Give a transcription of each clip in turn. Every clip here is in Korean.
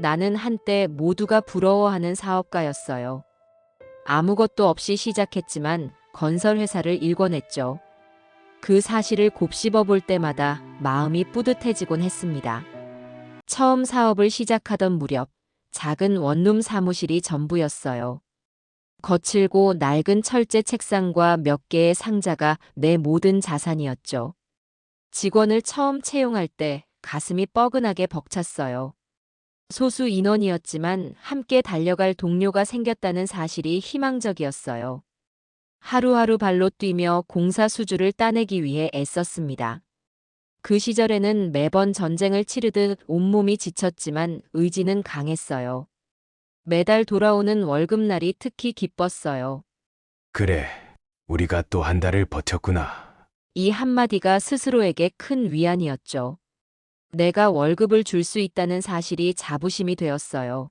나는 한때 모두가 부러워하는 사업가였어요. 아무것도 없이 시작했지만 건설회사를 일궈냈죠. 그 사실을 곱씹어 볼 때마다 마음이 뿌듯해지곤 했습니다. 처음 사업을 시작하던 무렵 작은 원룸 사무실이 전부였어요. 거칠고 낡은 철제 책상과 몇 개의 상자가 내 모든 자산이었죠. 직원을 처음 채용할 때 가슴이 뻐근하게 벅찼어요. 소수 인원이었지만 함께 달려갈 동료가 생겼다는 사실이 희망적이었어요. 하루하루 발로 뛰며 공사 수주를 따내기 위해 애썼습니다. 그 시절에는 매번 전쟁을 치르듯 온몸이 지쳤지만 의지는 강했어요. 매달 돌아오는 월급날이 특히 기뻤어요. 그래, 우리가 또 한 달을 버텼구나. 이 한마디가 스스로에게 큰 위안이었죠. 내가 월급을 줄 수 있다는 사실이 자부심이 되었어요.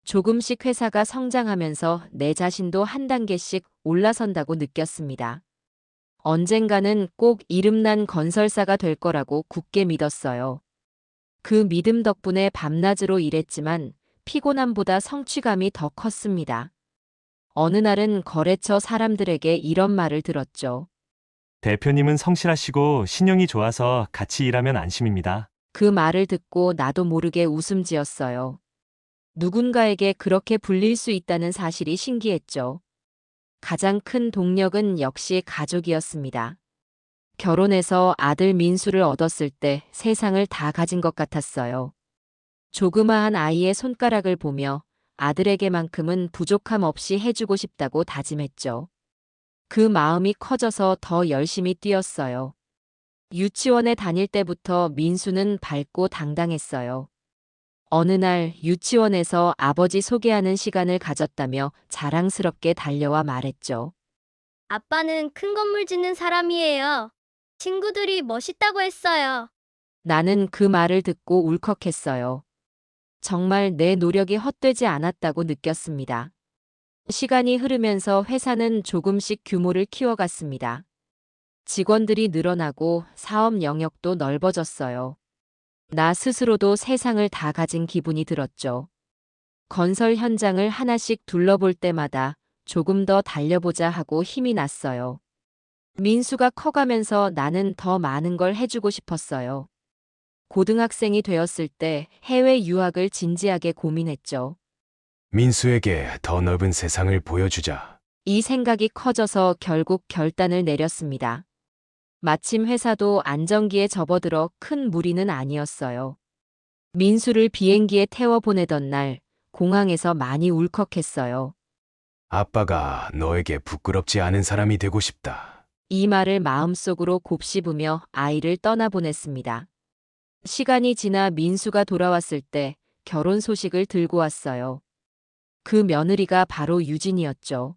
조금씩 회사가 성장하면서 내 자신도 한 단계씩 올라선다고 느꼈습니다. 언젠가는 꼭 이름난 건설사가 될 거라고 굳게 믿었어요. 그 믿음 덕분에 밤낮으로 일했지만 피곤함보다 성취감이 더 컸습니다. 어느 날은 거래처 사람들에게 이런 말을 들었죠. 대표님은 성실하시고 신용이 좋아서 같이 일하면 안심입니다. 그 말을 듣고 나도 모르게 웃음 지었어요. 누군가에게 그렇게 불릴 수 있다는 사실이 신기했죠. 가장 큰 동력은 역시 가족이었습니다. 결혼해서 아들 민수를 얻었을 때 세상을 다 가진 것 같았어요. 조그마한 아이의 손가락을 보며 아들에게만큼은 부족함 없이 해주고 싶다고 다짐했죠. 그 마음이 커져서 더 열심히 뛰었어요. 유치원에 다닐 때부터 민수는 밝고 당당했어요. 어느 날 유치원에서 아버지 소개하는 시간을 가졌다며 자랑스럽게 달려와 말했죠. 아빠는 큰 건물 짓는 사람이에요. 친구들이 멋있다고 했어요. 나는 그 말을 듣고 울컥했어요. 정말 내 노력이 헛되지 않았다고 느꼈습니다. 시간이 흐르면서 회사는 조금씩 규모를 키워갔습니다. 직원들이 늘어나고 사업 영역도 넓어졌어요. 나 스스로도 세상을 다 가진 기분이 들었죠. 건설 현장을 하나씩 둘러볼 때마다 조금 더 달려보자 하고 힘이 났어요. 민수가 커가면서 나는 더 많은 걸 해주고 싶었어요. 고등학생이 되었을 때 해외 유학을 진지하게 고민했죠. 민수에게 더 넓은 세상을 보여주자. 이 생각이 커져서 결국 결단을 내렸습니다. 마침 회사도 안정기에 접어들어 큰 무리는 아니었어요. 민수를 비행기에 태워 보내던 날 공항에서 많이 울컥했어요. 아빠가 너에게 부끄럽지 않은 사람이 되고 싶다. 이 말을 마음속으로 곱씹으며 아이를 떠나보냈습니다. 시간이 지나 민수가 돌아왔을 때 결혼 소식을 들고 왔어요. 그 며느리가 바로 유진이었죠.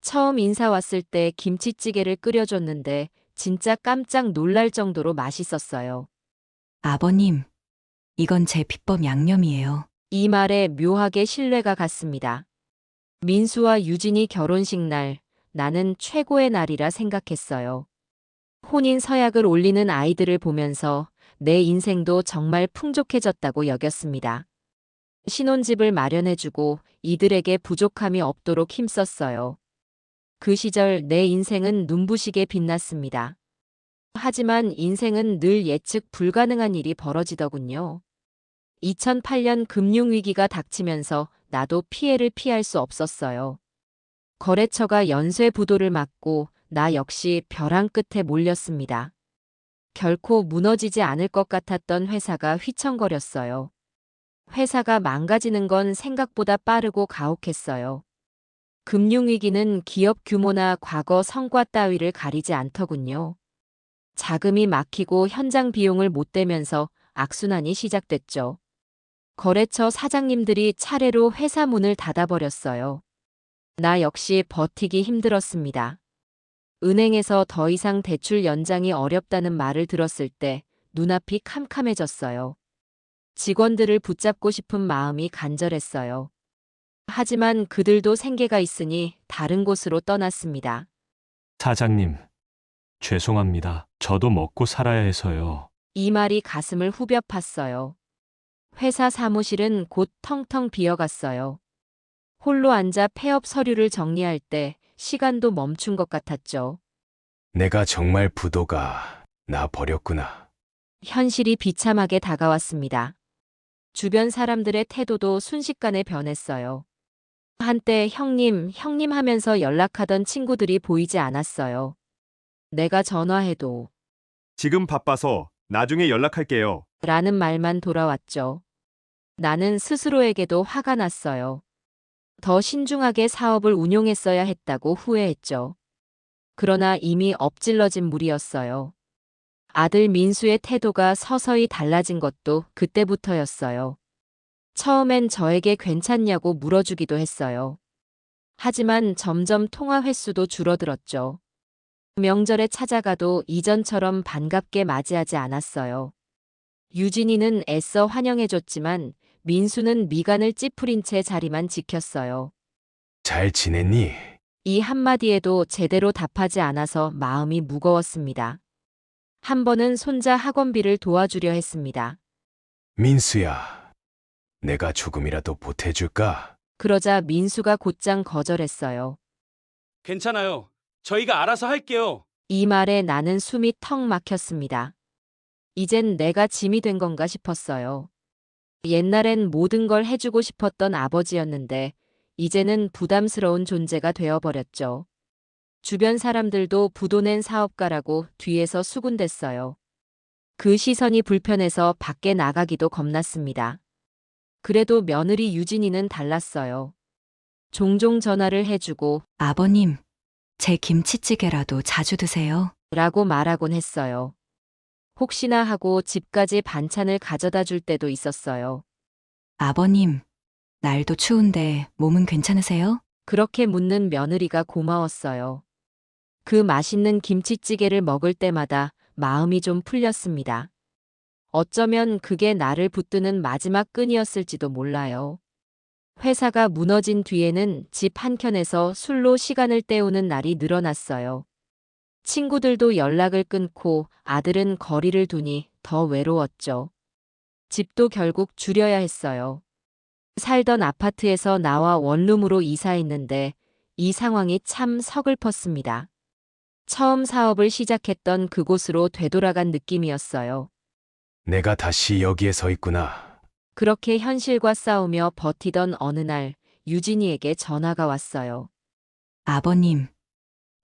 처음 인사 왔을 때 김치찌개를 끓여줬는데 진짜 깜짝 놀랄 정도로 맛있었어요. 아버님, 이건 제 비법 양념이에요. 이 말에 묘하게 신뢰가 갔습니다. 민수와 유진이 결혼식 날, 나는 최고의 날이라 생각했어요. 혼인 서약을 올리는 아이들을 보면서 내 인생도 정말 풍족해졌다고 여겼습니다. 신혼집을 마련해주고 이들에게 부족함이 없도록 힘썼어요. 그 시절 내 인생은 눈부시게 빛났습니다. 하지만 인생은 늘 예측 불가능한 일이 벌어지더군요. 2008년 금융위기가 닥치면서 나도 피해를 피할 수 없었어요. 거래처가 연쇄 부도를 맞고 나 역시 벼랑 끝에 몰렸습니다. 결코 무너지지 않을 것 같았던 회사가 휘청거렸어요. 회사가 망가지는 건 생각보다 빠르고 가혹했어요. 금융위기는 기업 규모나 과거 성과 따위를 가리지 않더군요. 자금이 막히고 현장 비용을 못 대면서 악순환이 시작됐죠. 거래처 사장님들이 차례로 회사 문을 닫아버렸어요. 나 역시 버티기 힘들었습니다. 은행에서 더 이상 대출 연장이 어렵다는 말을 들었을 때 눈앞이 캄캄해졌어요. 직원들을 붙잡고 싶은 마음이 간절했어요. 하지만 그들도 생계가 있으니 다른 곳으로 떠났습니다. 사장님, 죄송합니다. 저도 먹고 살아야 해서요. 이 말이 가슴을 후벼 팠어요. 회사 사무실은 곧 텅텅 비어갔어요. 홀로 앉아 폐업 서류를 정리할 때 시간도 멈춘 것 같았죠. 내가 정말 부도가 나 버렸구나. 현실이 비참하게 다가왔습니다. 주변 사람들의 태도도 순식간에 변했어요. 한때 형님, 형님 하면서 연락하던 친구들이 보이지 않았어요. 내가 전화해도 지금 바빠서 나중에 연락할게요. 라는 말만 돌아왔죠. 나는 스스로에게도 화가 났어요. 더 신중하게 사업을 운용했어야 했다고 후회했죠. 그러나 이미 엎질러진 물이었어요. 아들 민수의 태도가 서서히 달라진 것도 그때부터였어요. 처음엔 저에게 괜찮냐고 물어주기도 했어요. 하지만 점점 통화 횟수도 줄어들었죠. 명절에 찾아가도 이전처럼 반갑게 맞이하지 않았어요. 유진이는 애써 환영해줬지만 민수는 미간을 찌푸린 채 자리만 지켰어요. 잘 지냈니? 이 한마디에도 제대로 답하지 않아서 마음이 무거웠습니다. 한 번은 손자 학원비를 도와주려 했습니다. 민수야, 내가 조금이라도 보태줄까? 그러자 민수가 곧장 거절했어요. 괜찮아요. 저희가 알아서 할게요. 이 말에 나는 숨이 턱 막혔습니다. 이젠 내가 짐이 된 건가 싶었어요. 옛날엔 모든 걸 해주고 싶었던 아버지였는데 이제는 부담스러운 존재가 되어버렸죠. 주변 사람들도 부도낸 사업가라고 뒤에서 수군댔어요. 그 시선이 불편해서 밖에 나가기도 겁났습니다. 그래도 며느리 유진이는 달랐어요. 종종 전화를 해주고 아버님, 제 김치찌개라도 자주 드세요. 라고 말하곤 했어요. 혹시나 하고 집까지 반찬을 가져다 줄 때도 있었어요. 아버님, 날도 추운데 몸은 괜찮으세요? 그렇게 묻는 며느리가 고마웠어요. 그 맛있는 김치찌개를 먹을 때마다 마음이 좀 풀렸습니다. 어쩌면 그게 나를 붙드는 마지막 끈이었을지도 몰라요. 회사가 무너진 뒤에는 집 한켠에서 술로 시간을 때우는 날이 늘어났어요. 친구들도 연락을 끊고 아들은 거리를 두니 더 외로웠죠. 집도 결국 줄여야 했어요. 살던 아파트에서 나와 원룸으로 이사했는데 이 상황이 참 서글펐습니다. 처음 사업을 시작했던 그곳으로 되돌아간 느낌이었어요. 내가 다시 여기에 서 있구나. 그렇게 현실과 싸우며 버티던 어느 날 유진이에게 전화가 왔어요. 아버님,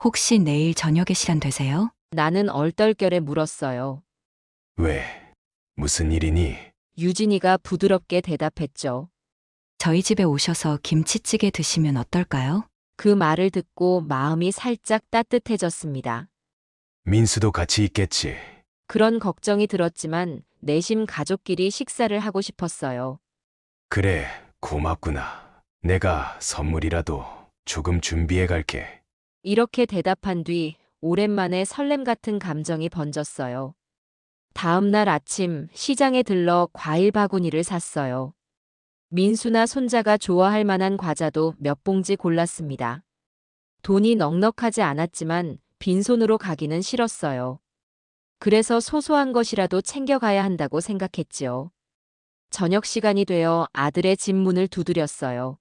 혹시 내일 저녁에 시간 되세요? 나는 얼떨결에 물었어요. 왜? 무슨 일이니? 유진이가 부드럽게 대답했죠. 저희 집에 오셔서 김치찌개 드시면 어떨까요? 그 말을 듣고 마음이 살짝 따뜻해졌습니다. 민수도 같이 있겠지. 그런 걱정이 들었지만 내심 가족끼리 식사를 하고 싶었어요. 그래, 고맙구나. 내가 선물이라도 조금 준비해 갈게. 이렇게 대답한 뒤 오랜만에 설렘 같은 감정이 번졌어요. 다음 날 아침 시장에 들러 과일 바구니를 샀어요. 민수나 손자가 좋아할 만한 과자도 몇 봉지 골랐습니다. 돈이 넉넉하지 않았지만 빈손으로 가기는 싫었어요. 그래서 소소한 것이라도 챙겨가야 한다고 생각했지요. 저녁 시간이 되어 아들의 집 문을 두드렸어요.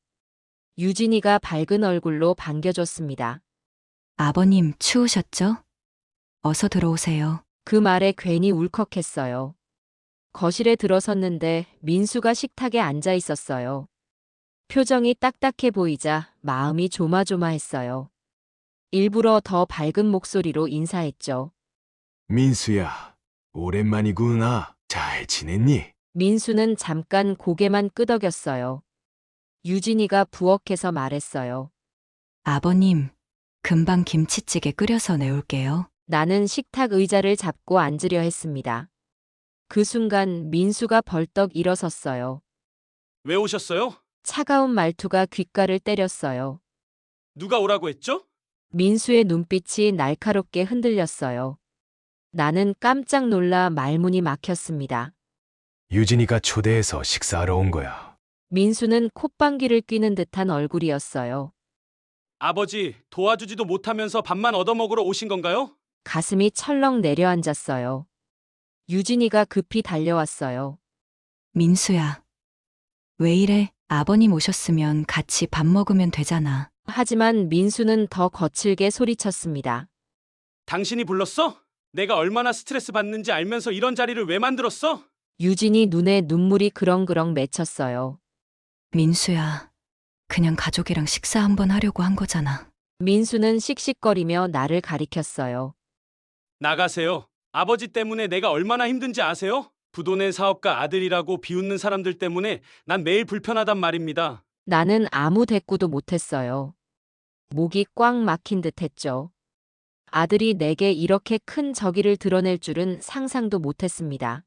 유진이가 밝은 얼굴로 반겨줬습니다. 아버님, 추우셨죠? 어서 들어오세요. 그 말에 괜히 울컥했어요. 거실에 들어섰는데 민수가 식탁에 앉아 있었어요. 표정이 딱딱해 보이자 마음이 조마조마했어요. 일부러 더 밝은 목소리로 인사했죠. 민수야, 오랜만이구나. 잘 지냈니? 민수는 잠깐 고개만 끄덕였어요. 유진이가 부엌에서 말했어요. 아버님, 금방 김치찌개 끓여서 내올게요. 나는 식탁 의자를 잡고 앉으려 했습니다. 그 순간 민수가 벌떡 일어섰어요. 왜 오셨어요? 차가운 말투가 귓가를 때렸어요. 누가 오라고 했죠? 민수의 눈빛이 날카롭게 흔들렸어요. 나는 깜짝 놀라 말문이 막혔습니다. 유진이가 초대해서 식사하러 온 거야. 민수는 콧방귀를 뀌는 듯한 얼굴이었어요. 아버지, 도와주지도 못하면서 밥만 얻어먹으러 오신 건가요? 가슴이 철렁 내려앉았어요. 유진이가 급히 달려왔어요. 민수야, 왜 이래? 아버님 오셨으면 같이 밥 먹으면 되잖아. 하지만 민수는 더 거칠게 소리쳤습니다. 당신이 불렀어? 내가 얼마나 스트레스 받는지 알면서 이런 자리를 왜 만들었어? 유진이 눈에 눈물이 그렁그렁 맺혔어요. 민수야, 그냥 가족이랑 식사 한번 하려고 한 거잖아. 민수는 씩씩거리며 나를 가리켰어요. 나가세요. 아버지 때문에 내가 얼마나 힘든지 아세요? 부도 낸 사업가 아들이라고 비웃는 사람들 때문에 난 매일 불편하단 말입니다. 나는 아무 대꾸도 못했어요. 목이 꽉 막힌 듯 했죠. 아들이 내게 이렇게 큰 적의를 드러낼 줄은 상상도 못했습니다.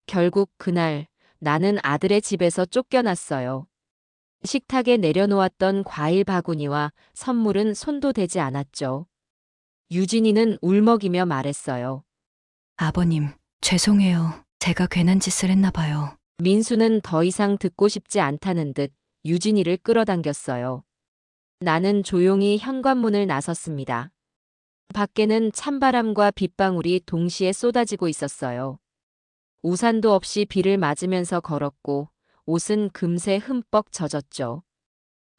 결국 그날 나는 아들의 집에서 쫓겨났어요. 식탁에 내려놓았던 과일 바구니와 선물은 손도 대지 않았죠. 유진이는 울먹이며 말했어요. 아버님, 죄송해요. 제가 괜한 짓을 했나 봐요. 민수는 더 이상 듣고 싶지 않다는 듯 유진이를 끌어당겼어요. 나는 조용히 현관문을 나섰습니다. 밖에는 찬바람과 빗방울이 동시에 쏟아지고 있었어요. 우산도 없이 비를 맞으면서 걸었고 옷은 금세 흠뻑 젖었죠.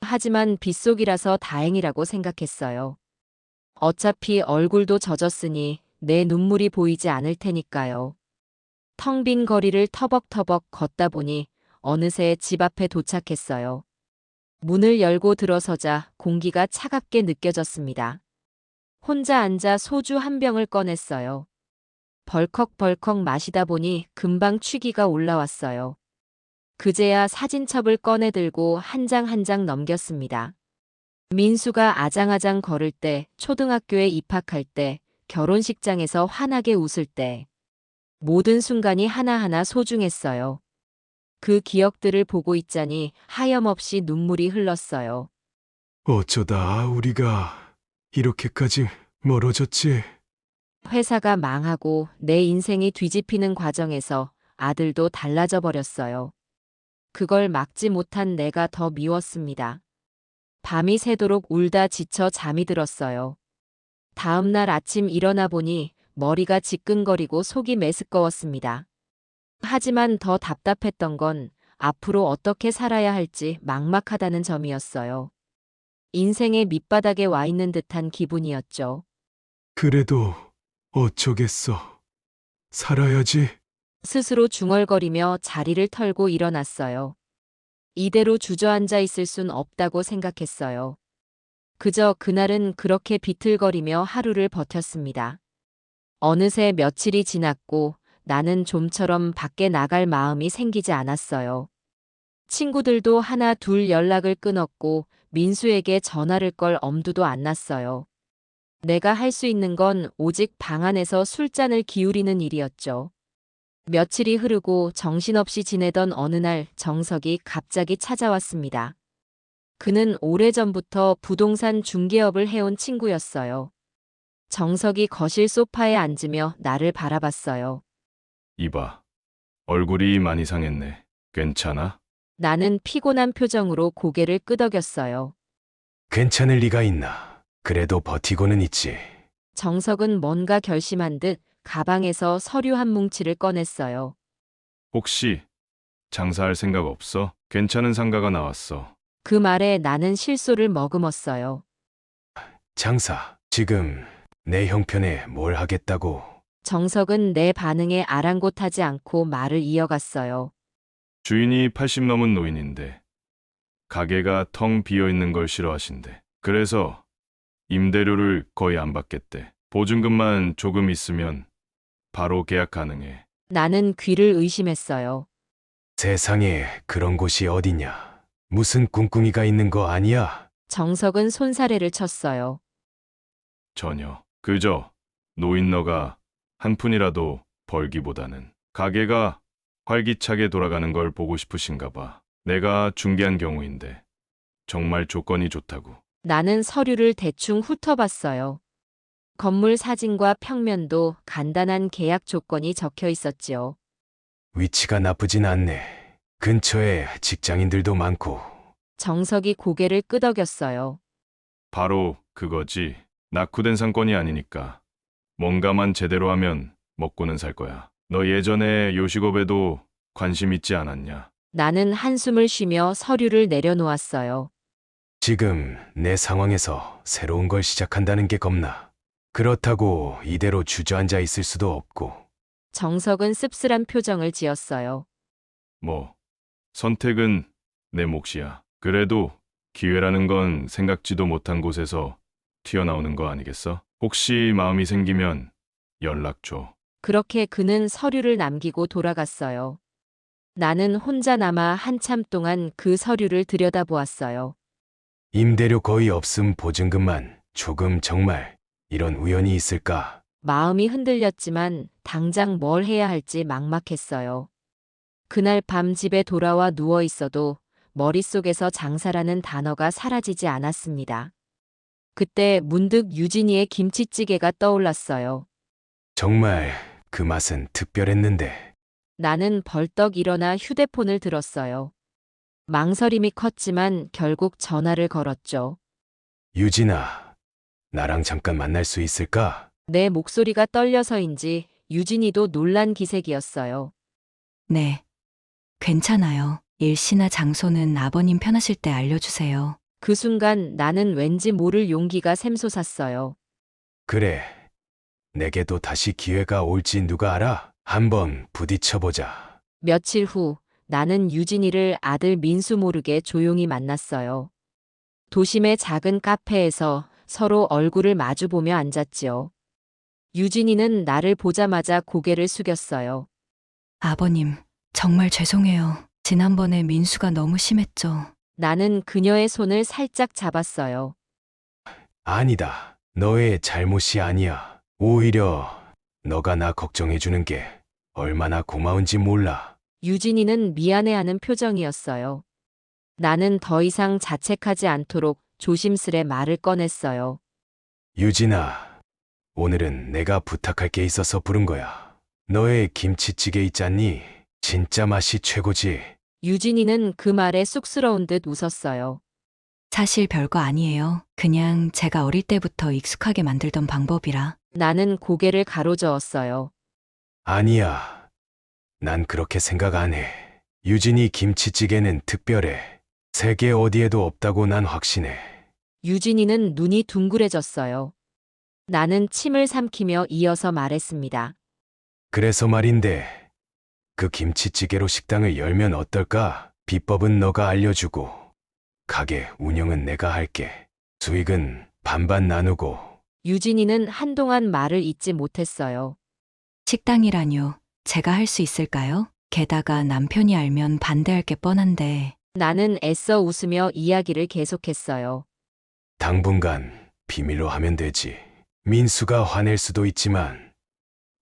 하지만 빗속이라서 다행이라고 생각했어요. 어차피 얼굴도 젖었으니 내 눈물이 보이지 않을 테니까요. 텅 빈 거리를 터벅터벅 걷다 보니 어느새 집 앞에 도착했어요. 문을 열고 들어서자 공기가 차갑게 느껴졌습니다. 혼자 앉아 소주 한 병을 꺼냈어요. 벌컥벌컥 마시다 보니 금방 취기가 올라왔어요. 그제야 사진첩을 꺼내 들고 한 장 한 장 넘겼습니다. 민수가 아장아장 걸을 때, 초등학교에 입학할 때, 결혼식장에서 환하게 웃을 때, 모든 순간이 하나하나 소중했어요. 그 기억들을 보고 있자니 하염없이 눈물이 흘렀어요. 어쩌다 우리가 이렇게까지 멀어졌지? 회사가 망하고 내 인생이 뒤집히는 과정에서 아들도 달라져 버렸어요. 그걸 막지 못한 내가 더 미웠습니다. 밤이 새도록 울다 지쳐 잠이 들었어요. 다음 날 아침 일어나 보니 머리가 지끈거리고 속이 메스꺼웠습니다. 하지만 더 답답했던 건 앞으로 어떻게 살아야 할지 막막하다는 점이었어요. 인생의 밑바닥에 와 있는 듯한 기분이었죠. 그래도 어쩌겠어. 살아야지. 스스로 중얼거리며 자리를 털고 일어났어요. 이대로 주저앉아 있을 순 없다고 생각했어요. 그저 그날은 그렇게 비틀거리며 하루를 버텼습니다. 어느새 며칠이 지났고 나는 좀처럼 밖에 나갈 마음이 생기지 않았어요. 친구들도 하나 둘 연락을 끊었고 민수에게 전화를 걸 엄두도 안 났어요. 내가 할 수 있는 건 오직 방 안에서 술잔을 기울이는 일이었죠. 며칠이 흐르고 정신없이 지내던 어느 날 정석이 갑자기 찾아왔습니다. 그는 오래전부터 부동산 중개업을 해온 친구였어요. 정석이 거실 소파에 앉으며 나를 바라봤어요. 이봐. 얼굴이 많이 상했네. 괜찮아? 나는 피곤한 표정으로 고개를 끄덕였어요. 괜찮을 리가 있나. 그래도 버티고는 있지. 정석은 뭔가 결심한 듯 가방에서 서류 한 뭉치를 꺼냈어요. 혹시 장사할 생각 없어? 괜찮은 상가가 나왔어. 그 말에 나는 실소를 머금었어요. 장사, 지금 내 형편에 뭘 하겠다고. 정석은 내 반응에 아랑곳하지 않고 말을 이어갔어요. 주인이 80 넘은 노인인데 가게가 텅 비어 있는 걸 싫어하신대. 그래서 임대료를 거의 안 받겠대. 보증금만 조금 있으면 바로 계약 가능해. 나는 귀를 의심했어요. 세상에 그런 곳이 어디냐. 무슨 꿍꿍이가 있는 거 아니야? 정석은 손사래를 쳤어요. 전혀. 그저 노인 너가 한 푼이라도 벌기보다는 가게가 활기차게 돌아가는 걸 보고 싶으신가 봐. 내가 중개한 경우인데 정말 조건이 좋다고. 나는 서류를 대충 훑어봤어요. 건물 사진과 평면도 간단한 계약 조건이 적혀 있었지요. 위치가 나쁘진 않네. 근처에 직장인들도 많고. 정석이 고개를 끄덕였어요. 바로 그거지. 낙후된 상권이 아니니까. 뭔가만 제대로 하면 먹고는 살 거야. 너 예전에 요식업에도 관심 있지 않았냐? 나는 한숨을 쉬며 서류를 내려놓았어요. 지금 내 상황에서 새로운 걸 시작한다는 게 겁나. 그렇다고 이대로 주저앉아 있을 수도 없고. 정석은 씁쓸한 표정을 지었어요. 뭐, 선택은 내 몫이야. 그래도 기회라는 건 생각지도 못한 곳에서 튀어나오는 거 아니겠어? 혹시 마음이 생기면 연락 줘. 그렇게 그는 서류를 남기고 돌아갔어요. 나는 혼자 남아 한참 동안 그 서류를 들여다보았어요. 임대료 거의 없음 보증금만 조금 정말 이런 우연이 있을까? 마음이 흔들렸지만 당장 뭘 해야 할지 막막했어요. 그날 밤 집에 돌아와 누워 있어도 머릿속에서 장사라는 단어가 사라지지 않았습니다. 그때 문득 유진이의 김치찌개가 떠올랐어요. 정말 그 맛은 특별했는데. 나는 벌떡 일어나 휴대폰을 들었어요. 망설임이 컸지만 결국 전화를 걸었죠. 유진아, 나랑 잠깐 만날 수 있을까? 내 목소리가 떨려서인지 유진이도 놀란 기색이었어요. 네. 괜찮아요. 일시나 장소는 아버님 편하실 때 알려주세요. 그 순간 나는 왠지 모를 용기가 샘솟았어요. 그래. 내게도 다시 기회가 올지 누가 알아? 한번 부딪혀보자. 며칠 후 나는 유진이를 아들 민수 모르게 조용히 만났어요. 도심의 작은 카페에서 서로 얼굴을 마주보며 앉았지요. 유진이는 나를 보자마자 고개를 숙였어요. 아버님, 정말 죄송해요. 지난번에 민수가 너무 심했죠. 나는 그녀의 손을 살짝 잡았어요. 아니다. 너의 잘못이 아니야. 오히려 너가 나 걱정해주는 게 얼마나 고마운지 몰라. 유진이는 미안해하는 표정이었어요. 나는 더 이상 자책하지 않도록 조심스레 말을 꺼냈어요. 유진아, 오늘은 내가 부탁할 게 있어서 부른 거야. 너의 김치찌개 있잖니? 진짜 맛이 최고지. 유진이는 그 말에 쑥스러운 듯 웃었어요. 사실 별거 아니에요. 그냥 제가 어릴 때부터 익숙하게 만들던 방법이라. 나는 고개를 가로저었어요. 아니야. 난 그렇게 생각 안 해. 유진이 김치찌개는 특별해. 세계 어디에도 없다고 난 확신해. 유진이는 눈이 둥그레졌어요. 나는 침을 삼키며 이어서 말했습니다. 그래서 말인데, 그 김치찌개로 식당을 열면 어떨까? 비법은 너가 알려주고, 가게 운영은 내가 할게. 수익은 반반 나누고. 유진이는 한동안 말을 잇지 못했어요. 식당이라뇨. 제가 할 수 있을까요? 게다가 남편이 알면 반대할 게 뻔한데. 나는 애써 웃으며 이야기를 계속했어요. 당분간 비밀로 하면 되지. 민수가 화낼 수도 있지만,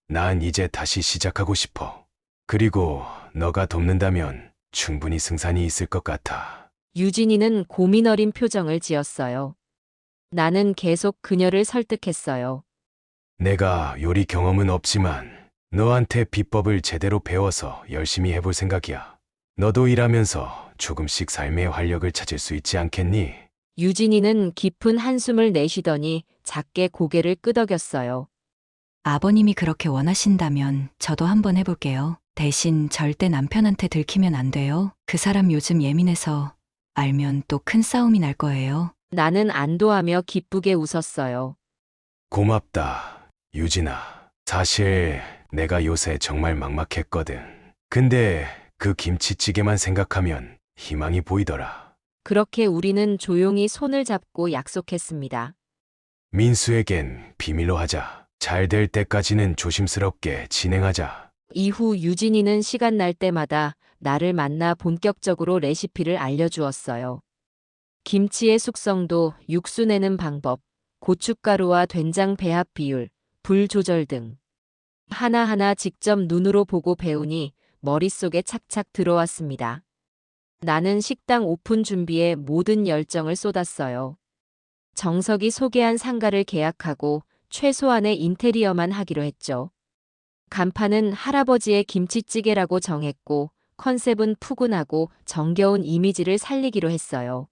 난 이제 다시 시작하고 싶어. 그리고 너가 돕는다면 충분히 승산이 있을 것 같아. 유진이는 고민 어린 표정을 지었어요. 나는 계속 그녀를 설득했어요. 내가 요리 경험은 없지만 너한테 비법을 제대로 배워서 열심히 해볼 생각이야. 너도 일하면서 조금씩 삶의 활력을 찾을 수 있지 않겠니? 유진이는 깊은 한숨을 내쉬더니 작게 고개를 끄덕였어요. 아버님이 그렇게 원하신다면 저도 한번 해볼게요. 대신 절대 남편한테 들키면 안 돼요. 그 사람 요즘 예민해서 알면 또 큰 싸움이 날 거예요. 나는 안도하며 기쁘게 웃었어요. 고맙다, 유진아. 사실 내가 요새 정말 막막했거든. 근데 그 김치찌개만 생각하면 희망이 보이더라. 그렇게 우리는 조용히 손을 잡고 약속했습니다. 민수에겐 비밀로 하자. 잘 될 때까지는 조심스럽게 진행하자. 이후 유진이는 시간 날 때마다 나를 만나 본격적으로 레시피를 알려주었어요. 김치의 숙성도, 육수 내는 방법, 고춧가루와 된장 배합 비율, 불 조절 등 하나하나 직접 눈으로 보고 배우니 머릿속에 착착 들어왔습니다. 나는 식당 오픈 준비에 모든 열정을 쏟았어요. 정석이 소개한 상가를 계약하고 최소한의 인테리어만 하기로 했죠. 간판은 할아버지의 김치찌개라고 정했고 컨셉은 푸근하고 정겨운 이미지를 살리기로 했어요.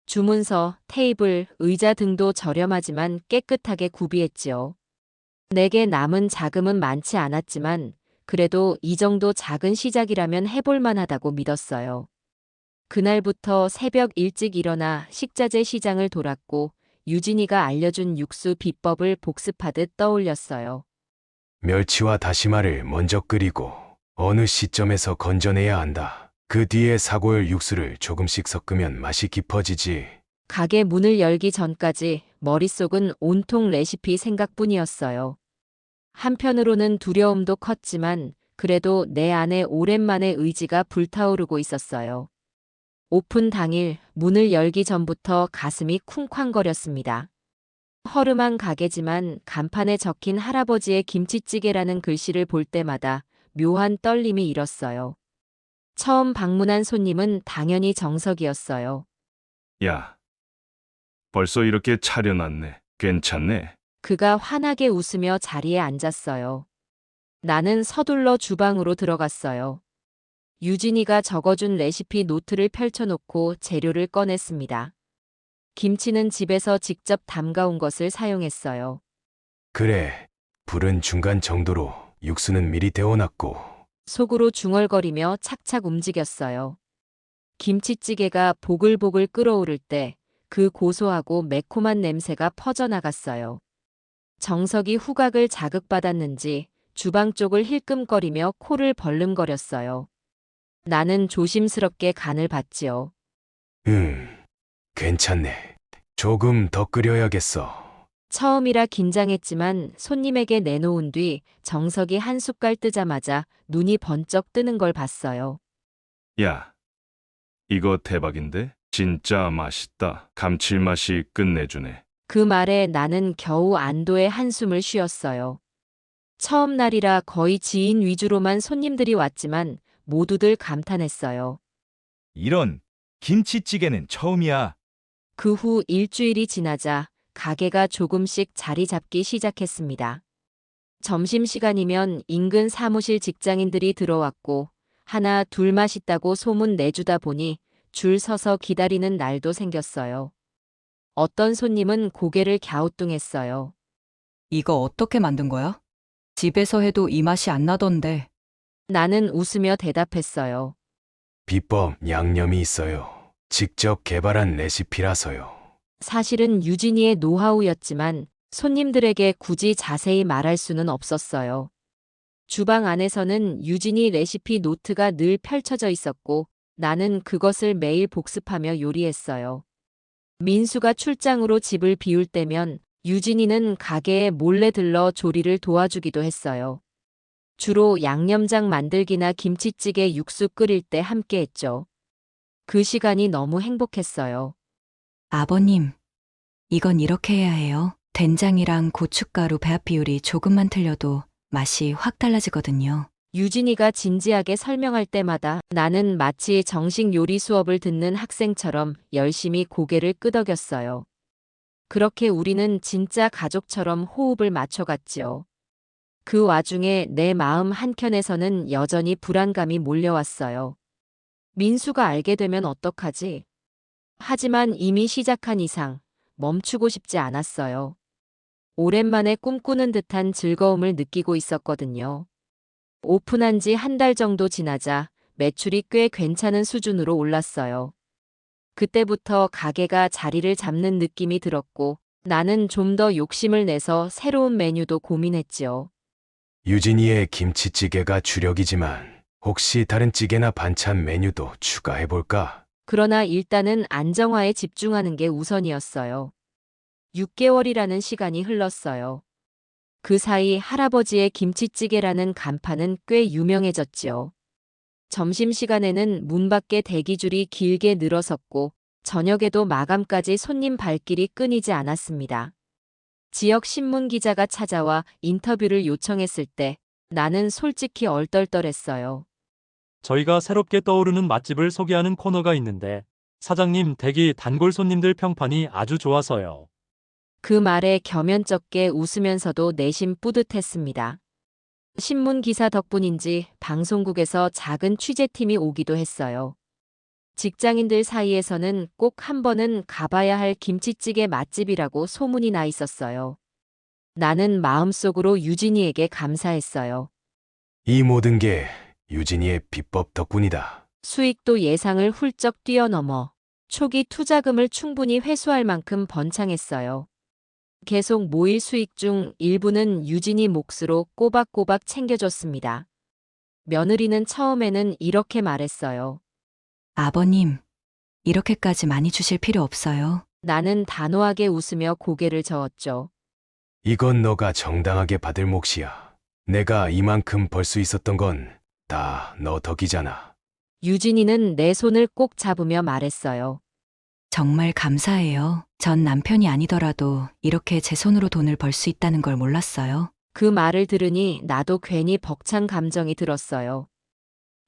주문서, 테이블, 의자 등도 저렴하지만 깨끗하게 구비했지요. 내게 남은 자금은 많지 않았지만 그래도 이 정도 작은 시작이라면 해볼 만하다고 믿었어요. 그날부터 새벽 일찍 일어나 식자재 시장을 돌았고 유진이가 알려준 육수 비법을 복습하듯 떠올렸어요. 멸치와 다시마를 먼저 끓이고 어느 시점에서 건져내야 한다. 그 뒤에 사골 육수를 조금씩 섞으면 맛이 깊어지지. 가게 문을 열기 전까지 머릿속은 온통 레시피 생각뿐이었어요. 한편으로는 두려움도 컸지만 그래도 내 안에 오랜만에 의지가 불타오르고 있었어요. 오픈 당일 문을 열기 전부터 가슴이 쿵쾅거렸습니다. 허름한 가게지만 간판에 적힌 할아버지의 김치찌개라는 글씨를 볼 때마다 묘한 떨림이 일었어요. 처음 방문한 손님은 당연히 정석이었어요. 야, 벌써 이렇게 차려놨네. 괜찮네. 그가 환하게 웃으며 자리에 앉았어요. 나는 서둘러 주방으로 들어갔어요. 유진이가 적어준 레시피 노트를 펼쳐놓고 재료를 꺼냈습니다. 김치는 집에서 직접 담가온 것을 사용했어요. 그래, 불은 중간 정도로, 육수는 미리 데워놨고. 속으로 중얼거리며 착착 움직였어요. 김치찌개가 보글보글 끓어오를 때 그 고소하고 매콤한 냄새가 퍼져나갔어요. 정석이 후각을 자극받았는지 주방 쪽을 힐끔거리며 코를 벌름거렸어요. 나는 조심스럽게 간을 봤지요. 괜찮네. 조금 더 끓여야겠어. 처음이라 긴장했지만 손님에게 내놓은 뒤 정석이 한 숟갈 뜨자마자 눈이 번쩍 뜨는 걸 봤어요. 야, 이거 대박인데? 진짜 맛있다. 감칠맛이 끝내주네. 그 말에 나는 겨우 안도의 한숨을 쉬었어요. 처음 날이라 거의 지인 위주로만 손님들이 왔지만 모두들 감탄했어요. 이런 김치찌개는 처음이야. 그 후 일주일이 지나자 가게가 조금씩 자리 잡기 시작했습니다. 점심시간이면 인근 사무실 직장인들이 들어왔고 하나 둘 맛있다고 소문 내주다 보니 줄 서서 기다리는 날도 생겼어요. 어떤 손님은 고개를 갸우뚱했어요. 이거 어떻게 만든 거야? 집에서 해도 이 맛이 안 나던데. 나는 웃으며 대답했어요. 비법 양념이 있어요. 직접 개발한 레시피라서요. 사실은 유진이의 노하우였지만 손님들에게 굳이 자세히 말할 수는 없었어요. 주방 안에서는 유진이 레시피 노트가 늘 펼쳐져 있었고 나는 그것을 매일 복습하며 요리했어요. 민수가 출장으로 집을 비울 때면 유진이는 가게에 몰래 들러 조리를 도와주기도 했어요. 주로 양념장 만들기나 김치찌개 육수 끓일 때 함께 했죠. 그 시간이 너무 행복했어요. 아버님, 이건 이렇게 해야 해요. 된장이랑 고춧가루 배합 비율이 조금만 틀려도 맛이 확 달라지거든요. 유진이가 진지하게 설명할 때마다 나는 마치 정식 요리 수업을 듣는 학생처럼 열심히 고개를 끄덕였어요. 그렇게 우리는 진짜 가족처럼 호흡을 맞춰갔지요. 그 와중에 내 마음 한켠에서는 여전히 불안감이 몰려왔어요. 민수가 알게 되면 어떡하지? 하지만 이미 시작한 이상 멈추고 싶지 않았어요. 오랜만에 꿈꾸는 듯한 즐거움을 느끼고 있었거든요. 오픈한 지 한 달 정도 지나자 매출이 꽤 괜찮은 수준으로 올랐어요. 그때부터 가게가 자리를 잡는 느낌이 들었고 나는 좀 더 욕심을 내서 새로운 메뉴도 고민했지요. 유진이의 김치찌개가 주력이지만 혹시 다른 찌개나 반찬 메뉴도 추가해볼까? 그러나 일단은 안정화에 집중하는 게 우선이었어요. 6개월이라는 시간이 흘렀어요. 그 사이 할아버지의 김치찌개라는 간판은 꽤 유명해졌지요. 점심시간에는 문 밖에 대기줄이 길게 늘어섰고 저녁에도 마감까지 손님 발길이 끊이지 않았습니다. 지역 신문 기자가 찾아와 인터뷰를 요청했을 때 나는 솔직히 얼떨떨했어요. 저희가 새롭게 떠오르는 맛집을 소개하는 코너가 있는데 사장님 댁이 단골 손님들 평판이 아주 좋아서요. 그 말에 겸연쩍게 웃으면서도 내심 뿌듯했습니다. 신문 기사 덕분인지 방송국에서 작은 취재팀이 오기도 했어요. 직장인들 사이에서는 꼭 한 번은 가봐야 할 김치찌개 맛집이라고 소문이 나 있었어요. 나는 마음속으로 유진이에게 감사했어요. 이 모든 게 유진이의 비법 덕분이다. 수익도 예상을 훌쩍 뛰어넘어 초기 투자금을 충분히 회수할 만큼 번창했어요. 계속 모일 수익 중 일부는 유진이 몫으로 꼬박꼬박 챙겨줬습니다. 며느리는 처음에는 이렇게 말했어요. 아버님, 이렇게까지 많이 주실 필요 없어요. 나는 단호하게 웃으며 고개를 저었죠. 이건 너가 정당하게 받을 몫이야. 내가 이만큼 벌 수 있었던 건 다 너 덕이잖아. 유진이는 내 손을 꼭 잡으며 말했어요. 정말 감사해요. 전 남편이 아니더라도 이렇게 제 손으로 돈을 벌 수 있다는 걸 몰랐어요. 그 말을 들으니 나도 괜히 벅찬 감정이 들었어요.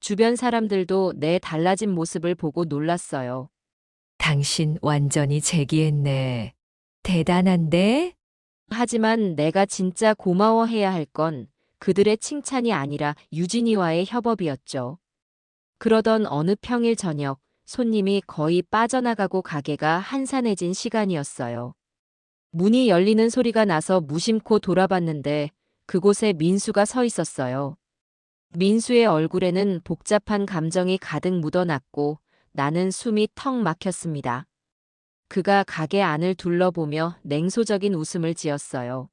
주변 사람들도 내 달라진 모습을 보고 놀랐어요. 당신 완전히 재기했네. 대단한데? 하지만 내가 진짜 고마워해야 할 건 그들의 칭찬이 아니라 유진이와의 협업이었죠. 그러던 어느 평일 저녁, 손님이 거의 빠져나가고 가게가 한산해진 시간이었어요. 문이 열리는 소리가 나서 무심코 돌아봤는데 그곳에 민수가 서 있었어요. 민수의 얼굴에는 복잡한 감정이 가득 묻어났고 나는 숨이 턱 막혔습니다. 그가 가게 안을 둘러보며 냉소적인 웃음을 지었어요.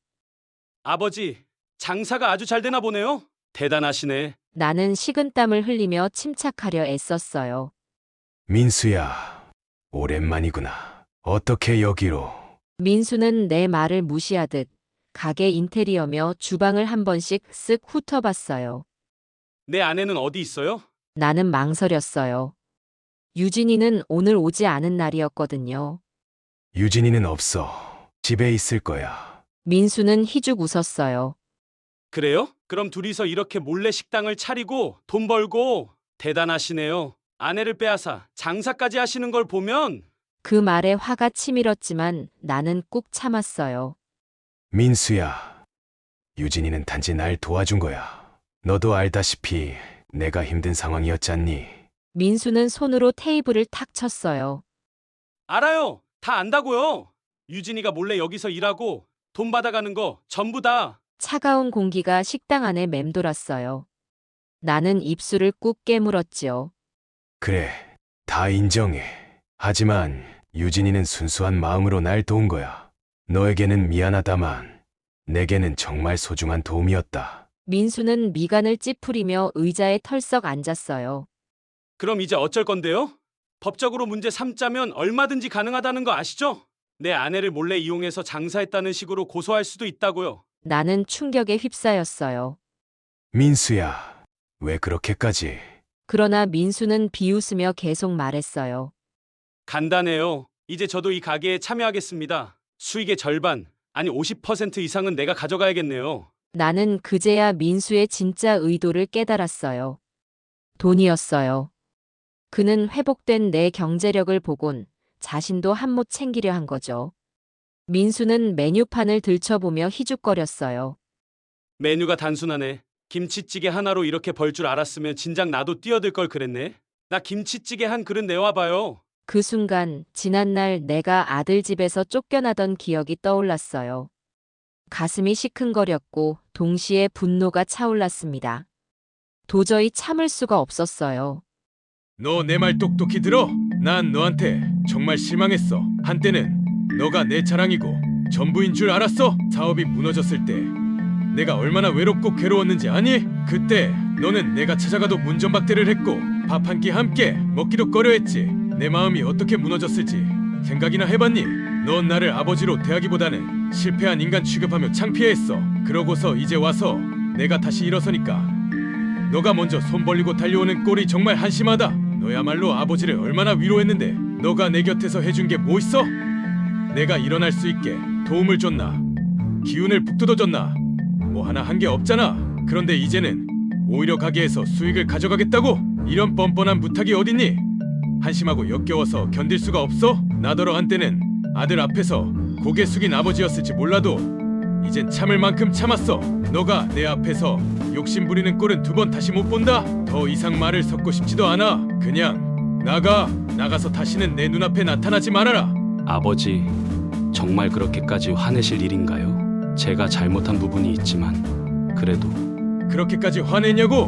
아버지, 장사가 아주 잘 되나 보네요. 대단하시네. 나는 식은땀을 흘리며 침착하려 애썼어요. 민수야, 오랜만이구나. 어떻게 여기로? 민수는 내 말을 무시하듯 가게 인테리어며 주방을 한 번씩 쓱 훑어봤어요. 내 아내는 어디 있어요? 나는 망설였어요. 유진이는 오늘 오지 않은 날이었거든요. 유진이는 없어. 집에 있을 거야. 민수는 희죽 웃었어요. 그래요? 그럼 둘이서 이렇게 몰래 식당을 차리고 돈 벌고 대단하시네요. 아내를 빼앗아 장사까지 하시는 걸 보면 그 말에 화가 치밀었지만 나는 꾹 참았어요. 민수야, 유진이는 단지 날 도와준 거야. 너도 알다시피 내가 힘든 상황이었잖니. 민수는 손으로 테이블을 탁 쳤어요. 알아요. 다 안다고요. 유진이가 몰래 여기서 일하고 돈 받아가는 거 전부 다. 차가운 공기가 식당 안에 맴돌았어요. 나는 입술을 꾹 깨물었지요. 그래, 다 인정해. 하지만 유진이는 순수한 마음으로 날 도운 거야. 너에게는 미안하다만 내게는 정말 소중한 도움이었다. 민수는 미간을 찌푸리며 의자에 털썩 앉았어요. 그럼 이제 어쩔 건데요? 법적으로 문제 삼자면 얼마든지 가능하다는 거 아시죠? 내 아내를 몰래 이용해서 장사했다는 식으로 고소할 수도 있다고요. 나는 충격에 휩싸였어요. 민수야, 왜 그렇게까지? 그러나 민수는 비웃으며 계속 말했어요. 간단해요. 이제 저도 이 가게에 참여하겠습니다. 수익의 절반, 아니 50% 이상은 내가 가져가야겠네요. 나는 그제야 민수의 진짜 의도를 깨달았어요. 돈이었어요. 그는 회복된 내 경제력을 보곤 자신도 한몫 챙기려 한 거죠. 민수는 메뉴판을 들춰보며 희죽거렸어요. 메뉴가 단순하네. 김치찌개 하나로 이렇게 벌 줄 알았으면 진작 나도 뛰어들 걸 그랬네. 나 김치찌개 한 그릇 내와봐요. 그 순간 지난날 내가 아들 집에서 쫓겨나던 기억이 떠올랐어요. 가슴이 시큰거렸고 동시에 분노가 차올랐습니다. 도저히 참을 수가 없었어요. 너 내 말 똑똑히 들어. 난 너한테 정말 실망했어. 한때는 너가 내 자랑이고 전부인 줄 알았어. 사업이 무너졌을 때 내가 얼마나 외롭고 괴로웠는지 아니? 그때 너는 내가 찾아가도 문전박대를 했고 밥 한 끼 함께 먹기도 꺼려했지. 내 마음이 어떻게 무너졌을지 생각이나 해봤니? 넌 나를 아버지로 대하기보다는 실패한 인간 취급하며 창피해했어. 그러고서 이제 와서 내가 다시 일어서니까 너가 먼저 손 벌리고 달려오는 꼴이 정말 한심하다. 너야말로 아버지를 얼마나 위로했는데 너가 내 곁에서 해준 게 뭐 있어? 내가 일어날 수 있게 도움을 줬나? 기운을 북돋아줬나? 뭐 하나 한 게 없잖아. 그런데 이제는 오히려 가게에서 수익을 가져가겠다고? 이런 뻔뻔한 부탁이 어딨니? 한심하고 역겨워서 견딜 수가 없어? 나더러 한때는 아들 앞에서 고개 숙인 아버지였을지 몰라도 이젠 참을 만큼 참았어. 너가 내 앞에서 욕심 부리는 꼴은 두 번 다시 못 본다. 더 이상 말을 섞고 싶지도 않아. 그냥 나가서 다시는 내 눈앞에 나타나지 말아라. 아버지, 정말 그렇게까지 화내실 일인가요? 제가 잘못한 부분이 있지만 그래도 그렇게까지 화내냐고?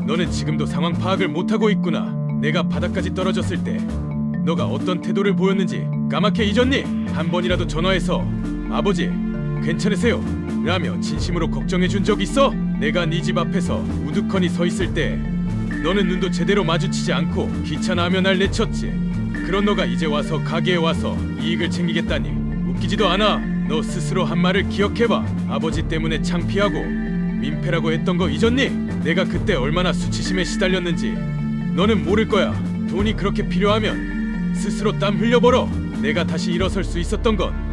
너는 지금도 상황 파악을 못하고 있구나. 내가 바닥까지 떨어졌을 때 너가 어떤 태도를 보였는지 까맣게 잊었니? 한 번이라도 전화해서 아버지 괜찮으세요? 라며 진심으로 걱정해 준 적 있어? 내가 네 집 앞에서 우두커니 서 있을 때 너는 눈도 제대로 마주치지 않고 귀찮아하며 날 내쳤지. 그런 너가 이제 와서 가게에 와서 이익을 챙기겠다니 웃기지도 않아. 너 스스로 한 말을 기억해봐. 아버지 때문에 창피하고 민폐라고 했던 거 잊었니? 내가 그때 얼마나 수치심에 시달렸는지 너는 모를 거야. 돈이 그렇게 필요하면 스스로 땀 흘려 벌어. 내가 다시 일어설 수 있었던 건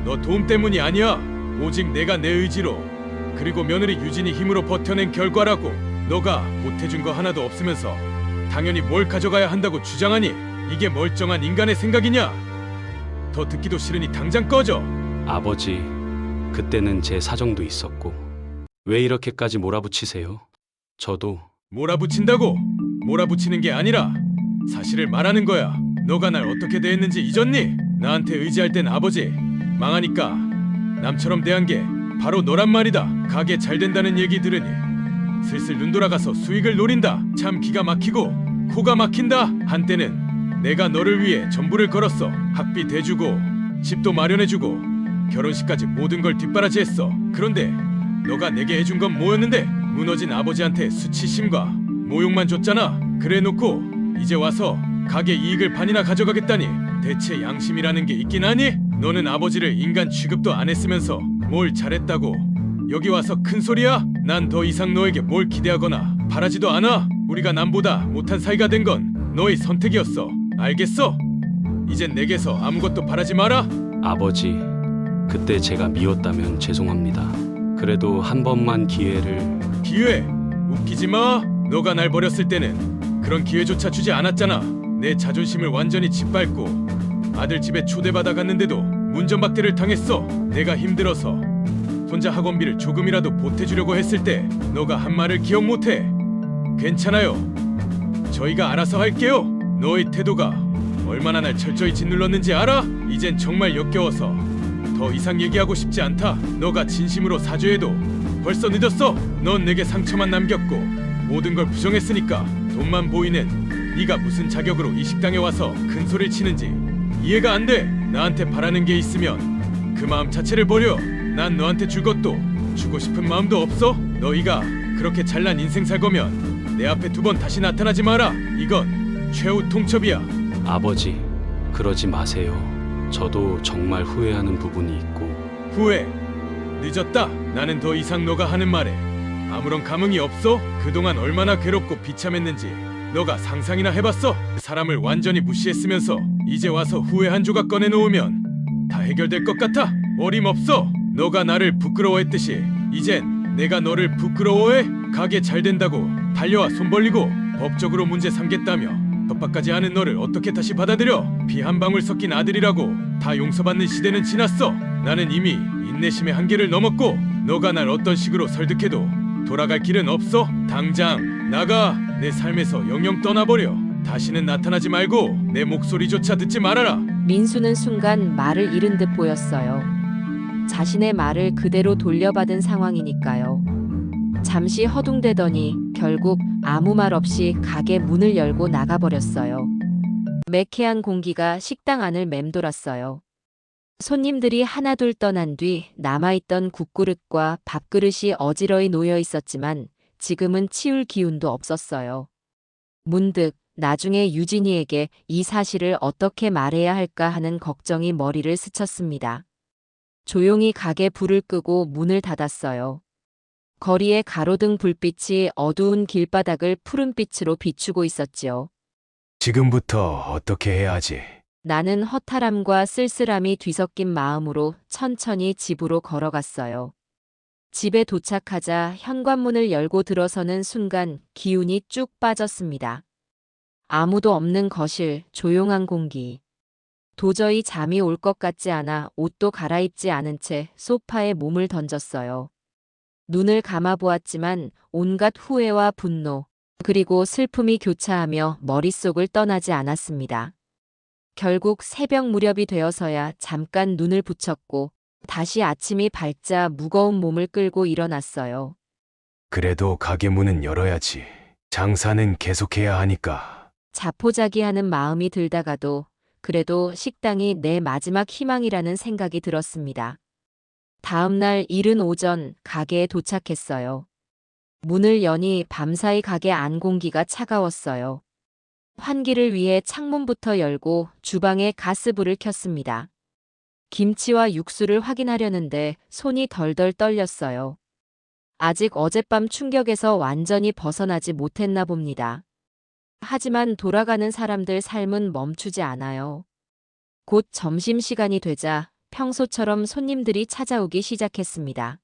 너 도움 때문이 아니야. 오직 내가 내 의지로 그리고 며느리 유진이 힘으로 버텨낸 결과라고. 너가 보태준 거 하나도 없으면서 당연히 뭘 가져가야 한다고 주장하니 이게 멀쩡한 인간의 생각이냐? 더 듣기도 싫으니 당장 꺼져. 아버지, 그때는 제 사정도 있었고 왜 이렇게까지 몰아붙이세요? 저도 몰아붙인다고? 몰아붙이는 게 아니라 사실을 말하는 거야. 너가 날 어떻게 대했는지 잊었니? 나한테 의지할 땐 아버지, 망하니까 남처럼 대한 게 바로 너란 말이다. 가게 잘 된다는 얘기 들으니 슬슬 눈 돌아가서 수익을 노린다. 참 기가 막히고 코가 막힌다. 한때는 내가 너를 위해 전부를 걸었어. 학비 대주고 집도 마련해주고 결혼식까지 모든 걸 뒷바라지했어. 그런데 너가 내게 해준 건 뭐였는데? 무너진 아버지한테 수치심과 모욕만 줬잖아. 그래놓고 이제 와서 가게 이익을 반이나 가져가겠다니 대체 양심이라는 게 있긴 하니? 너는 아버지를 인간 취급도 안 했으면서 뭘 잘했다고 여기 와서 큰 소리야? 난 더 이상 너에게 뭘 기대하거나 바라지도 않아. 우리가 남보다 못한 사이가 된 건 너의 선택이었어. 알겠어? 이젠 내게서 아무것도 바라지 마라. 아버지, 그때 제가 미웠다면 죄송합니다. 그래도 한 번만 기회를. 기회? 웃기지 마. 너가 날 버렸을 때는 그런 기회조차 주지 않았잖아. 내 자존심을 완전히 짓밟고 아들 집에 초대받아 갔는데도 문전박대를 당했어. 내가 힘들어서 손자 학원비를 조금이라도 보태주려고 했을 때 너가 한 말을 기억 못해. 괜찮아요. 저희가 알아서 할게요. 너의 태도가 얼마나 날 철저히 짓눌렀는지 알아? 이젠 정말 역겨워서 더 이상 얘기하고 싶지 않다. 너가 진심으로 사죄해도 벌써 늦었어. 넌 내게 상처만 남겼고 모든 걸 부정했으니까 돈만 보이는 네가 무슨 자격으로 이 식당에 와서 큰 소리를 치는지 이해가 안 돼. 나한테 바라는 게 있으면 그 마음 자체를 버려. 난 너한테 줄 것도 주고 싶은 마음도 없어. 너희가 그렇게 잘난 인생 살 거면 내 앞에 두 번 다시 나타나지 마라. 이건 최후 통첩이야. 아버지, 그러지 마세요. 저도 정말 후회하는 부분이 있고. 후회? 늦었다. 나는 더 이상 너가 하는 말에 아무런 감흥이 없어. 그동안 얼마나 괴롭고 비참했는지 너가 상상이나 해봤어? 사람을 완전히 무시했으면서 이제 와서 후회 한 조각 꺼내놓으면 다 해결될 것 같아? 어림없어. 너가 나를 부끄러워했듯이 이젠 내가 너를 부끄러워해? 가게 잘 된다고 달려와 손 벌리고 법적으로 문제 삼겠다며 협박까지 하는 너를 어떻게 다시 받아들여? 피 한 방울 섞인 아들이라고 다 용서받는 시대는 지났어. 나는 이미 인내심의 한계를 넘었고 너가 날 어떤 식으로 설득해도 돌아갈 길은 없어. 당장 나가. 내 삶에서 영영 떠나버려. 다시는 나타나지 말고 내 목소리조차 듣지 말아라. 민수는 순간 말을 잃은 듯 보였어요. 자신의 말을 그대로 돌려받은 상황이니까요. 잠시 허둥대더니 결국 아무 말 없이 가게 문을 열고 나가버렸어요. 매캐한 공기가 식당 안을 맴돌았어요. 손님들이 하나둘 떠난 뒤 남아있던 국그릇과 밥그릇이 어지러이 놓여 있었지만 지금은 치울 기운도 없었어요. 문득 나중에 유진이에게 이 사실을 어떻게 말해야 할까 하는 걱정이 머리를 스쳤습니다. 조용히 가게 불을 끄고 문을 닫았어요. 거리의 가로등 불빛이 어두운 길바닥을 푸른빛으로 비추고 있었지요. 지금부터 어떻게 해야 하지? 나는 허탈함과 쓸쓸함이 뒤섞인 마음으로 천천히 집으로 걸어갔어요. 집에 도착하자 현관문을 열고 들어서는 순간 기운이 쭉 빠졌습니다. 아무도 없는 거실, 조용한 공기. 도저히 잠이 올 것 같지 않아 옷도 갈아입지 않은 채 소파에 몸을 던졌어요. 눈을 감아보았지만 온갖 후회와 분노, 그리고 슬픔이 교차하며 머릿속을 떠나지 않았습니다. 결국 새벽 무렵이 되어서야 잠깐 눈을 붙였고 다시 아침이 밝자 무거운 몸을 끌고 일어났어요. 그래도 가게 문은 열어야지. 장사는 계속해야 하니까. 자포자기하는 마음이 들다가도 그래도 식당이 내 마지막 희망이라는 생각이 들었습니다. 다음 날 이른 오전 가게에 도착했어요. 문을 여니 밤사이 가게 안 공기가 차가웠어요. 환기를 위해 창문부터 열고 주방에 가스불을 켰습니다. 김치와 육수를 확인하려는데 손이 덜덜 떨렸어요. 아직 어젯밤 충격에서 완전히 벗어나지 못했나 봅니다. 하지만 돌아가는 사람들 삶은 멈추지 않아요. 곧 점심시간이 되자 평소처럼 손님들이 찾아오기 시작했습니다.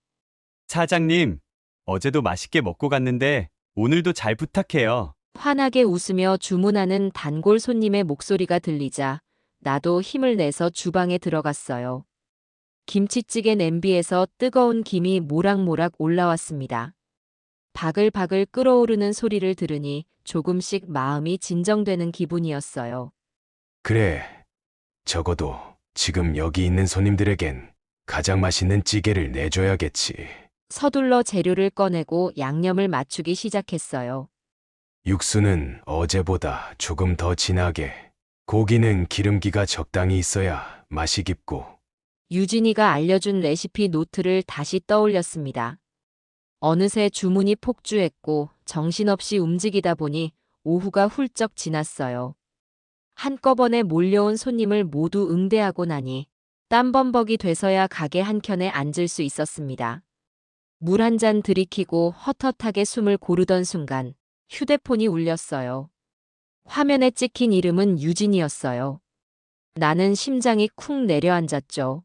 사장님, 어제도 맛있게 먹고 갔는데 오늘도 잘 부탁해요. 환하게 웃으며 주문하는 단골 손님의 목소리가 들리자 나도 힘을 내서 주방에 들어갔어요. 김치찌개 냄비에서 뜨거운 김이 모락모락 올라왔습니다. 바글바글 끓어오르는 소리를 들으니 조금씩 마음이 진정되는 기분이었어요. 그래. 적어도 지금 여기 있는 손님들에겐 가장 맛있는 찌개를 내줘야겠지. 서둘러 재료를 꺼내고 양념을 맞추기 시작했어요. 육수는 어제보다 조금 더 진하게, 고기는 기름기가 적당히 있어야 맛이 깊고. 유진이가 알려준 레시피 노트를 다시 떠올렸습니다. 어느새 주문이 폭주했고 정신없이 움직이다 보니 오후가 훌쩍 지났어요. 한꺼번에 몰려온 손님을 모두 응대하고 나니 땀범벅이 돼서야 가게 한켠에 앉을 수 있었습니다. 물 한 잔 들이키고 헛헛하게 숨을 고르던 순간 휴대폰이 울렸어요. 화면에 찍힌 이름은 유진이었어요. 나는 심장이 쿵 내려앉았죠.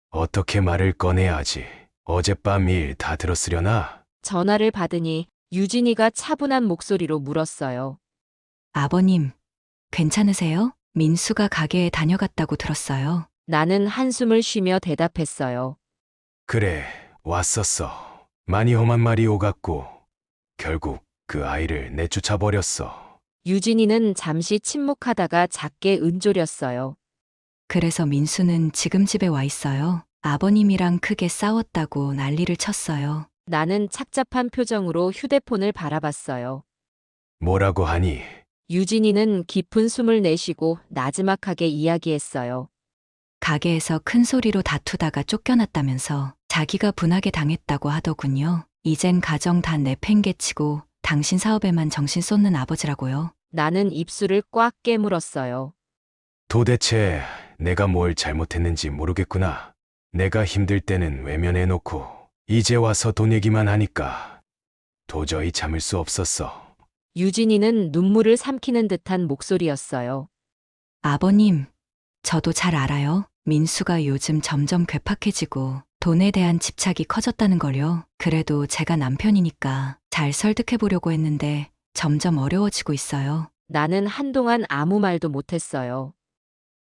어떻게 말을 꺼내야 하지? 어젯밤 일 다 들었으려나? 전화를 받으니 유진이가 차분한 목소리로 물었어요. 아버님, 괜찮으세요? 민수가 가게에 다녀갔다고 들었어요. 나는 한숨을 쉬며 대답했어요. 그래, 왔었어. 많이 험한 말이 오갔고 결국 그 아이를 내쫓아버렸어. 유진이는 잠시 침묵하다가 작게 은졸였어요. 그래서 민수는 지금 집에 와 있어요. 아버님이랑 크게 싸웠다고 난리를 쳤어요. 나는 착잡한 표정으로 휴대폰을 바라봤어요. 뭐라고 하니? 유진이는 깊은 숨을 내쉬고 나지막하게 이야기했어요. 가게에서 큰 소리로 다투다가 쫓겨났다면서 자기가 분하게 당했다고 하더군요. 이젠 가정 다 내팽개치고 당신 사업에만 정신 쏟는 아버지라고요. 나는 입술을 꽉 깨물었어요. 도대체 내가 뭘 잘못했는지 모르겠구나. 내가 힘들 때는 외면해놓고 이제 와서 돈 얘기만 하니까 도저히 참을 수 없었어. 유진이는 눈물을 삼키는 듯한 목소리였어요. 아버님, 저도 잘 알아요. 민수가 요즘 점점 괴팍해지고 돈에 대한 집착이 커졌다는 걸요. 그래도 제가 남편이니까 잘 설득해 보려고 했는데 점점 어려워지고 있어요. 나는 한동안 아무 말도 못했어요.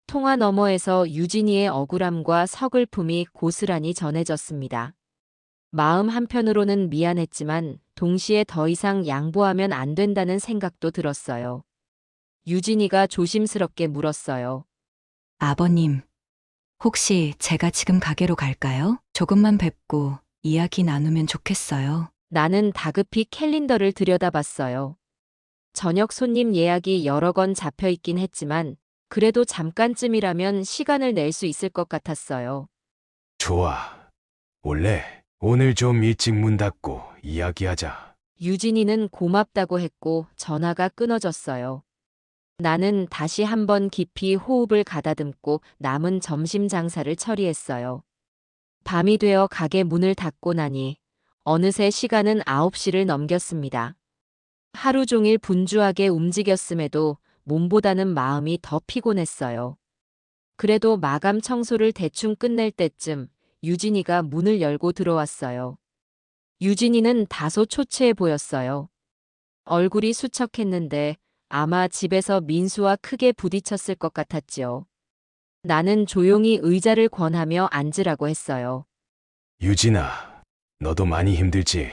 통화 너머에서 유진이의 억울함과 서글픔이 고스란히 전해졌습니다. 마음 한편으로는 미안했지만 동시에 더 이상 양보하면 안 된다는 생각도 들었어요. 유진이가 조심스럽게 물었어요. 아버님, 혹시 제가 지금 가게로 갈까요? 조금만 뵙고 이야기 나누면 좋겠어요. 나는 다급히 캘린더를 들여다봤어요. 저녁 손님 예약이 여러 건 잡혀 있긴 했지만 그래도 잠깐쯤이라면 시간을 낼 수 있을 것 같았어요. 좋아. 원래 오늘 좀 일찍 문 닫고 이야기하자. 유진이는 고맙다고 했고 전화가 끊어졌어요. 나는 다시 한번 깊이 호흡을 가다듬고 남은 점심 장사를 처리했어요. 밤이 되어 가게 문을 닫고 나니 어느새 시간은 9시를 넘겼습니다. 하루 종일 분주하게 움직였음에도 몸보다는 마음이 더 피곤했어요. 그래도 마감 청소를 대충 끝낼 때쯤 유진이가 문을 열고 들어왔어요. 유진이는 다소 초췌해 보였어요. 얼굴이 수척했는데 아마 집에서 민수와 크게 부딪혔을 것 같았지요. 나는 조용히 의자를 권하며 앉으라고 했어요. 유진아, 너도 많이 힘들지?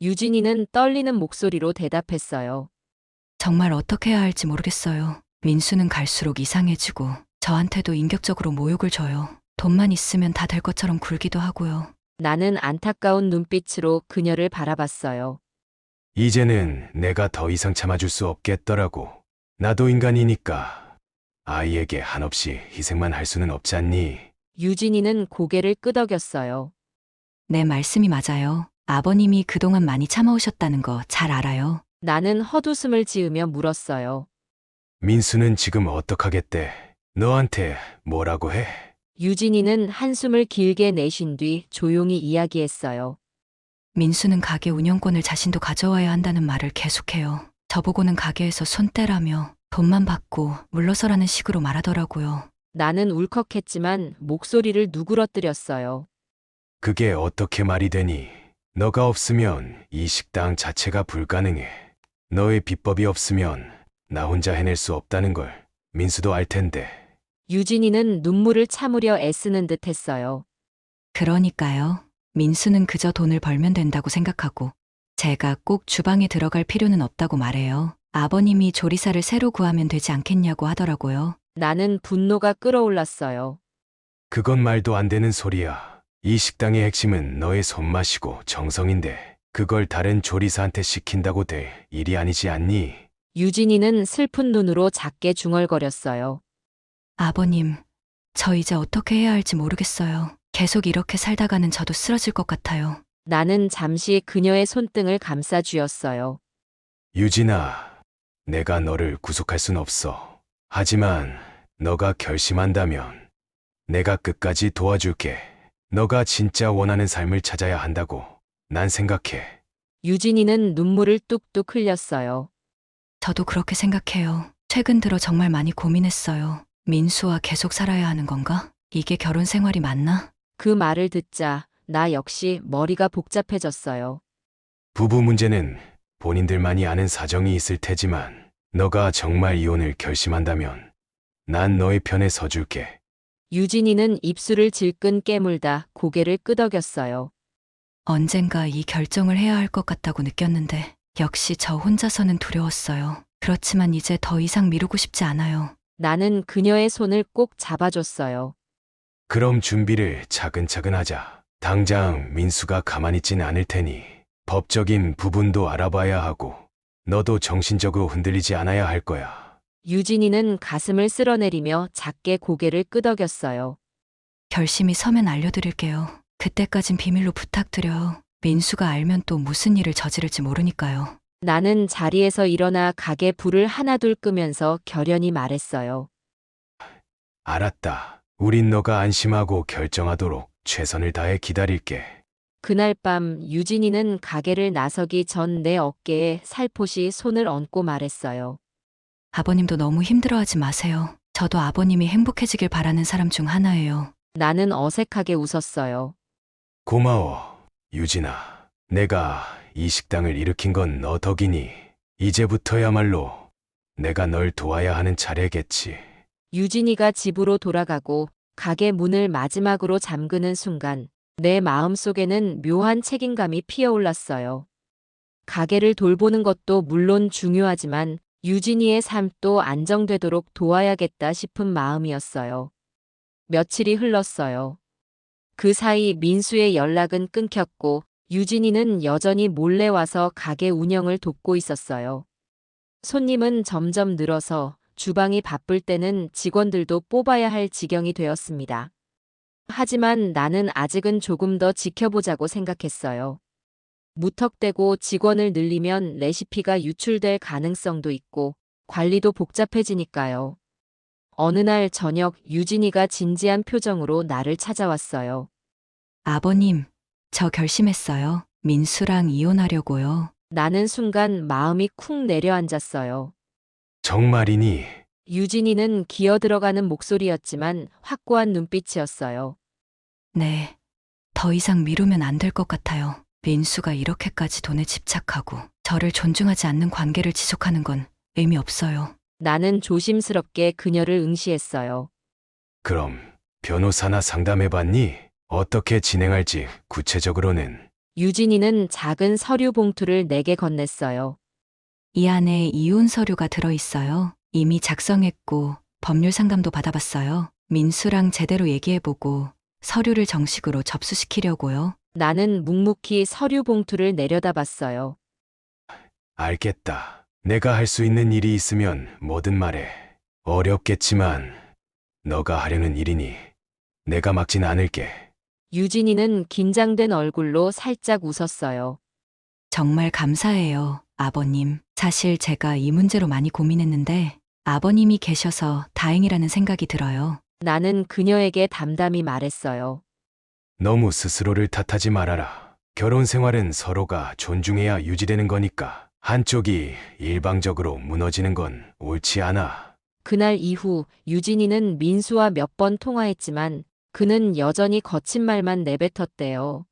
유진이는 떨리는 목소리로 대답했어요. 정말 어떻게 해야 할지 모르겠어요. 민수는 갈수록 이상해지고 저한테도 인격적으로 모욕을 줘요. 돈만 있으면 다 될 것처럼 굴기도 하고요. 나는 안타까운 눈빛으로 그녀를 바라봤어요. 이제는 내가 더 이상 참아줄 수 없겠더라고. 나도 인간이니까 아이에게 한없이 희생만 할 수는 없지 않니? 유진이는 고개를 끄덕였어요. 내 말씀이 맞아요. 아버님이 그동안 많이 참아오셨다는 거 잘 알아요. 나는 헛웃음을 지으며 물었어요. 민수는 지금 어떡하겠대? 너한테 뭐라고 해? 유진이는 한숨을 길게 내쉰 뒤 조용히 이야기했어요. 민수는 가게 운영권을 자신도 가져와야 한다는 말을 계속해요. 저보고는 가게에서 손 떼라며 돈만 받고 물러서라는 식으로 말하더라고요. 나는 울컥했지만 목소리를 누그러뜨렸어요. 그게 어떻게 말이 되니? 너가 없으면 이 식당 자체가 불가능해. 너의 비법이 없으면 나 혼자 해낼 수 없다는 걸 민수도 알 텐데. 유진이는 눈물을 참으려 애쓰는 듯 했어요. 그러니까요. 민수는 그저 돈을 벌면 된다고 생각하고 제가 꼭 주방에 들어갈 필요는 없다고 말해요. 아버님이 조리사를 새로 구하면 되지 않겠냐고 하더라고요. 나는 분노가 끓어올랐어요. 그건 말도 안 되는 소리야. 이 식당의 핵심은 너의 손맛이고 정성인데 그걸 다른 조리사한테 시킨다고 될 일이 아니지 않니? 유진이는 슬픈 눈으로 작게 중얼거렸어요. 아버님, 저 이제 어떻게 해야 할지 모르겠어요. 계속 이렇게 살다가는 저도 쓰러질 것 같아요. 나는 잠시 그녀의 손등을 감싸 쥐었어요. 유진아, 내가 너를 구속할 순 없어. 하지만 너가 결심한다면 내가 끝까지 도와줄게. 너가 진짜 원하는 삶을 찾아야 한다고 난 생각해. 유진이는 눈물을 뚝뚝 흘렸어요. 저도 그렇게 생각해요. 최근 들어 정말 많이 고민했어요. 민수와 계속 살아야 하는 건가? 이게 결혼 생활이 맞나? 그 말을 듣자 나 역시 머리가 복잡해졌어요. 부부 문제는 본인들만이 아는 사정이 있을 테지만 너가 정말 이혼을 결심한다면 난 너의 편에 서줄게. 유진이는 입술을 질끈 깨물다 고개를 끄덕였어요. 언젠가 이 결정을 해야 할 것 같다고 느꼈는데 역시 저 혼자서는 두려웠어요. 그렇지만 이제 더 이상 미루고 싶지 않아요. 나는 그녀의 손을 꼭 잡아줬어요. 그럼 준비를 차근차근 하자. 당장 민수가 가만히 있지는 않을 테니 법적인 부분도 알아봐야 하고 너도 정신적으로 흔들리지 않아야 할 거야. 유진이는 가슴을 쓸어내리며 작게 고개를 끄덕였어요. 결심이 서면 알려드릴게요. 그때까진 비밀로 부탁드려요. 민수가 알면 또 무슨 일을 저지를지 모르니까요. 나는 자리에서 일어나 가게 불을 하나둘 끄면서 결연히 말했어요. 알았다. 우린 너가 안심하고 결정하도록 최선을 다해 기다릴게. 그날 밤 유진이는 가게를 나서기 전 내 어깨에 살포시 손을 얹고 말했어요. 아버님도 너무 힘들어하지 마세요. 저도 아버님이 행복해지길 바라는 사람 중 하나예요. 나는 어색하게 웃었어요. 고마워, 유진아. 내가 이 식당을 일으킨 건 너 덕이니 이제부터야말로 내가 널 도와야 하는 차례겠지. 유진이가 집으로 돌아가고 가게 문을 마지막으로 잠그는 순간 내 마음속에는 묘한 책임감이 피어올랐어요. 가게를 돌보는 것도 물론 중요하지만 유진이의 삶도 안정되도록 도와야겠다 싶은 마음이었어요. 며칠이 흘렀어요. 그 사이 민수의 연락은 끊겼고 유진이는 여전히 몰래 와서 가게 운영을 돕고 있었어요. 손님은 점점 늘어서 주방이 바쁠 때는 직원들도 뽑아야 할 지경이 되었습니다. 하지만 나는 아직은 조금 더 지켜보자고 생각했어요. 무턱대고 직원을 늘리면 레시피가 유출될 가능성도 있고 관리도 복잡해지니까요. 어느 날 저녁 유진이가 진지한 표정으로 나를 찾아왔어요. 아버님, 저 결심했어요. 민수랑 이혼하려고요. 나는 순간 마음이 쿵 내려앉았어요. 정말이니? 유진이는 기어들어가는 목소리였지만 확고한 눈빛이었어요. 네. 더 이상 미루면 안 될 것 같아요. 민수가 이렇게까지 돈에 집착하고 저를 존중하지 않는 관계를 지속하는 건 의미 없어요. 나는 조심스럽게 그녀를 응시했어요. 그럼 변호사나 상담해봤니? 어떻게 진행할지 구체적으로는? 유진이는 작은 서류 봉투를 내게 건넸어요. 이 안에 이혼 서류가 들어있어요. 이미 작성했고 법률 상담도 받아봤어요. 민수랑 제대로 얘기해보고 서류를 정식으로 접수시키려고요. 나는 묵묵히 서류 봉투를 내려다봤어요. 알겠다. 내가 할 수 있는 일이 있으면 뭐든 말해. 어렵겠지만 너가 하려는 일이니 내가 막진 않을게. 유진이는 긴장된 얼굴로 살짝 웃었어요. 정말 감사해요, 아버님. 사실 제가 이 문제로 많이 고민했는데 아버님이 계셔서 다행이라는 생각이 들어요. 나는 그녀에게 담담히 말했어요. 너무 스스로를 탓하지 말아라. 결혼 생활은 서로가 존중해야 유지되는 거니까. 한쪽이 일방적으로 무너지는 건 옳지 않아. 그날 이후 유진이는 민수와 몇 번 통화했지만 그는 여전히 거친 말만 내뱉었대요.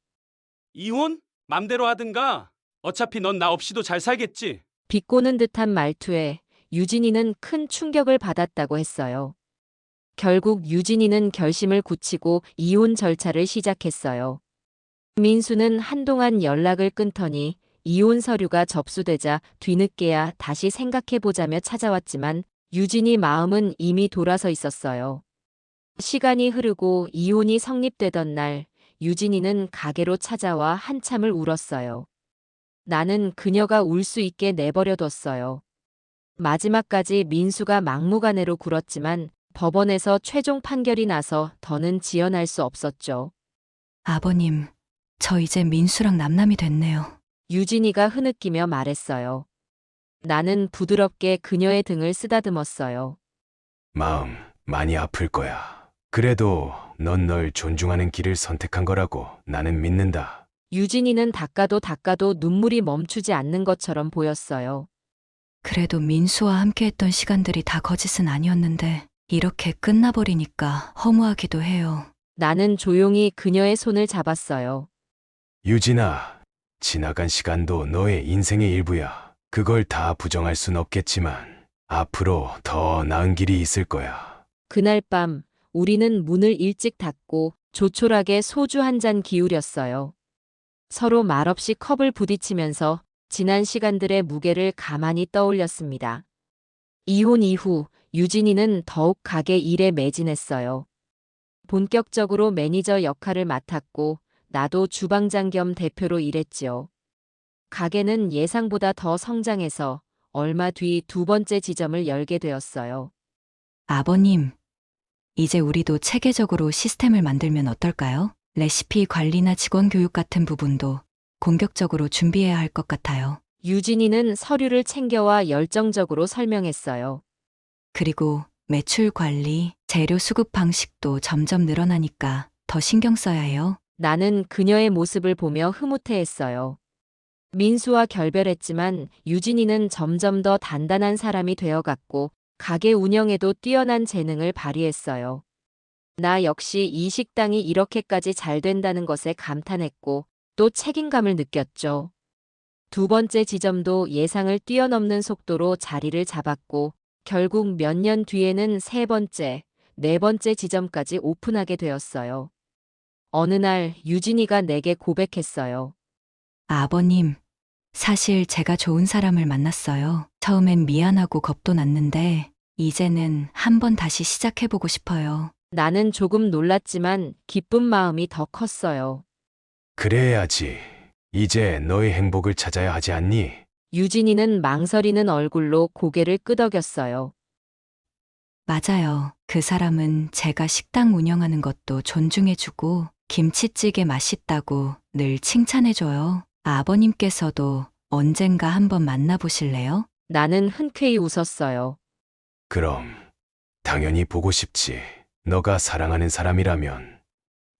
이혼? 맘대로 하든가. 어차피 넌 나 없이도 잘 살겠지. 비꼬는 듯한 말투에 유진이는 큰 충격을 받았다고 했어요. 결국 유진이는 결심을 굳히고 이혼 절차를 시작했어요. 민수는 한동안 연락을 끊더니 이혼 서류가 접수되자 뒤늦게야 다시 생각해보자며 찾아왔지만 유진이 마음은 이미 돌아서 있었어요. 시간이 흐르고 이혼이 성립되던 날 유진이는 가게로 찾아와 한참을 울었어요. 나는 그녀가 울 수 있게 내버려뒀어요. 마지막까지 민수가 막무가내로 굴었지만 법원에서 최종 판결이 나서 더는 지연할 수 없었죠. 아버님, 저 이제 민수랑 남남이 됐네요. 유진이가 흐느끼며 말했어요. 나는 부드럽게 그녀의 등을 쓰다듬었어요. 마음 많이 아플 거야. 그래도 넌 널 존중하는 길을 선택한 거라고 나는 믿는다. 유진이는 닦아도 눈물이 멈추지 않는 것처럼 보였어요. 그래도 민수와 함께했던 시간들이 다 거짓은 아니었는데 이렇게 끝나버리니까 허무하기도 해요. 나는 조용히 그녀의 손을 잡았어요. 유진아, 지나간 시간도 너의 인생의 일부야. 그걸 다 부정할 순 없겠지만 앞으로 더 나은 길이 있을 거야. 그날 밤 우리는 문을 일찍 닫고 조촐하게 소주 한 잔 기울였어요. 서로 말없이 컵을 부딪히면서 지난 시간들의 무게를 가만히 떠올렸습니다. 이혼 이후 유진이는 더욱 가게 일에 매진했어요. 본격적으로 매니저 역할을 맡았고 나도 주방장 겸 대표로 일했지요. 가게는 예상보다 더 성장해서 얼마 뒤 두 번째 지점을 열게 되었어요. 아버님, 이제 우리도 체계적으로 시스템을 만들면 어떨까요? 레시피 관리나 직원 교육 같은 부분도 공격적으로 준비해야 할 것 같아요. 유진이는 서류를 챙겨와 열정적으로 설명했어요. 그리고 매출 관리, 재료 수급 방식도 점점 늘어나니까 더 신경 써야 해요. 나는 그녀의 모습을 보며 흐뭇해했어요. 민수와 결별했지만 유진이는 점점 더 단단한 사람이 되어갔고 가게 운영에도 뛰어난 재능을 발휘했어요. 나 역시 이 식당이 이렇게까지 잘 된다는 것에 감탄했고 또 책임감을 느꼈죠. 두 번째 지점도 예상을 뛰어넘는 속도로 자리를 잡았고 결국 몇 년 뒤에는 세 번째, 네 번째 지점까지 오픈하게 되었어요. 어느 날 유진이가 내게 고백했어요. 아버님, 사실 제가 좋은 사람을 만났어요. 처음엔 미안하고 겁도 났는데 이제는 한번 다시 시작해보고 싶어요. 나는 조금 놀랐지만 기쁜 마음이 더 컸어요. 그래야지. 이제 너의 행복을 찾아야 하지 않니? 유진이는 망설이는 얼굴로 고개를 끄덕였어요. 맞아요. 그 사람은 제가 식당 운영하는 것도 존중해주고 김치찌개 맛있다고 늘 칭찬해줘요. 아버님께서도 언젠가 한번 만나보실래요? 나는 흔쾌히 웃었어요. 그럼 당연히 보고 싶지. 너가 사랑하는 사람이라면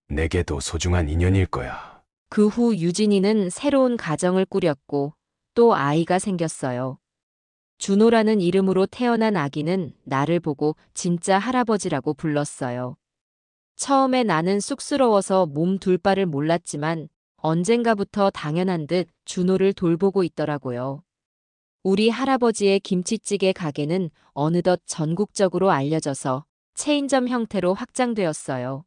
내게도 소중한 인연일 거야. 그 후 유진이는 새로운 가정을 꾸렸고 또 아이가 생겼어요. 준호라는 이름으로 태어난 아기는 나를 보고 진짜 할아버지라고 불렀어요. 처음에 나는 쑥스러워서 몸 둘 바를 몰랐지만 언젠가부터 당연한 듯 준호를 돌보고 있더라고요. 우리 할아버지의 김치찌개 가게는 어느덧 전국적으로 알려져서 체인점 형태로 확장되었어요.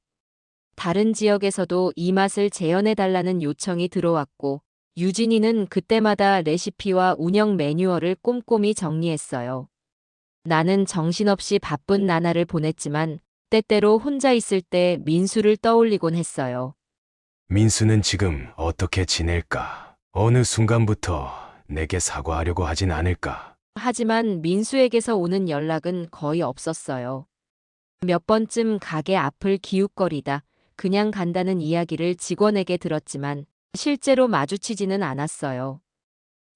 다른 지역에서도 이 맛을 재현해달라는 요청이 들어왔고 유진이는 그때마다 레시피와 운영 매뉴얼을 꼼꼼히 정리했어요. 나는 정신없이 바쁜 나날을 보냈지만 때때로 혼자 있을 때 민수를 떠올리곤 했어요. 민수는 지금 어떻게 지낼까? 어느 순간부터 내게 사과하려고 하진 않을까? 하지만 민수에게서 오는 연락은 거의 없었어요. 몇 번쯤 가게 앞을 기웃거리다 그냥 간다는 이야기를 직원에게 들었지만 실제로 마주치지는 않았어요.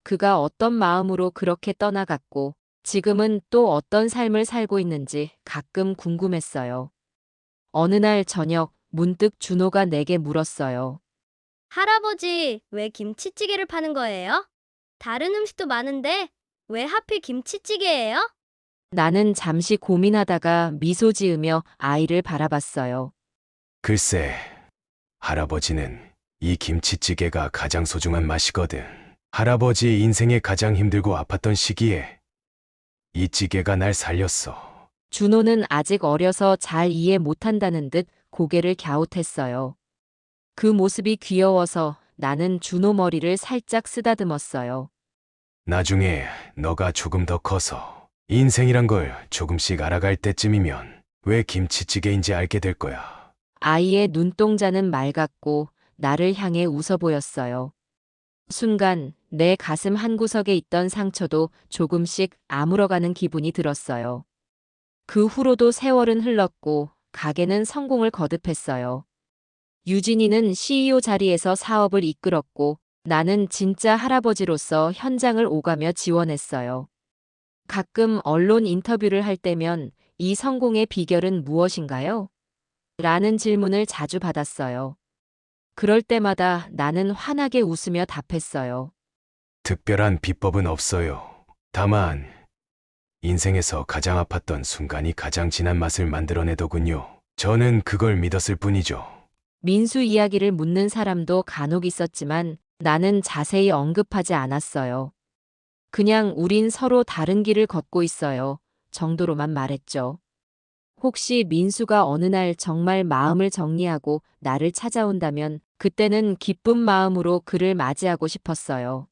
그가 어떤 마음으로 그렇게 떠나갔고 지금은 또 어떤 삶을 살고 있는지 가끔 궁금했어요. 어느 날 저녁 문득 준호가 내게 물었어요. 할아버지, 왜 김치찌개를 파는 거예요? 다른 음식도 많은데 왜 하필 김치찌개예요? 나는 잠시 고민하다가 미소 지으며 아이를 바라봤어요. 글쎄, 할아버지는 이 김치찌개가 가장 소중한 맛이거든. 할아버지의 인생에 가장 힘들고 아팠던 시기에 이 찌개가 날 살렸어. 준호는 아직 어려서 잘 이해 못한다는 듯 고개를 갸웃했어요. 그 모습이 귀여워서 나는 준호 머리를 살짝 쓰다듬었어요. 나중에 너가 조금 더 커서 인생이란 걸 조금씩 알아갈 때쯤이면 왜 김치찌개인지 알게 될 거야. 아이의 눈동자는 맑았고 나를 향해 웃어 보였어요. 순간 내 가슴 한구석에 있던 상처도 조금씩 아물어가는 기분이 들었어요. 그 후로도 세월은 흘렀고 가게는 성공을 거듭했어요. 유진이는 CEO 자리에서 사업을 이끌었고 나는 진짜 할아버지로서 현장을 오가며 지원했어요. 가끔 언론 인터뷰를 할 때면 이 성공의 비결은 무엇인가요? 라는 질문을 자주 받았어요. 그럴 때마다 나는 환하게 웃으며 답했어요. 특별한 비법은 없어요. 다만 인생에서 가장 아팠던 순간이 가장 진한 맛을 만들어내더군요. 저는 그걸 믿었을 뿐이죠. 민수 이야기를 묻는 사람도 간혹 있었지만 나는 자세히 언급하지 않았어요. 그냥 우린 서로 다른 길을 걷고 있어요. 정도로만 말했죠. 혹시 민수가 어느 날 정말 마음을 정리하고 나를 찾아온다면 그때는 기쁜 마음으로 그를 맞이하고 싶었어요.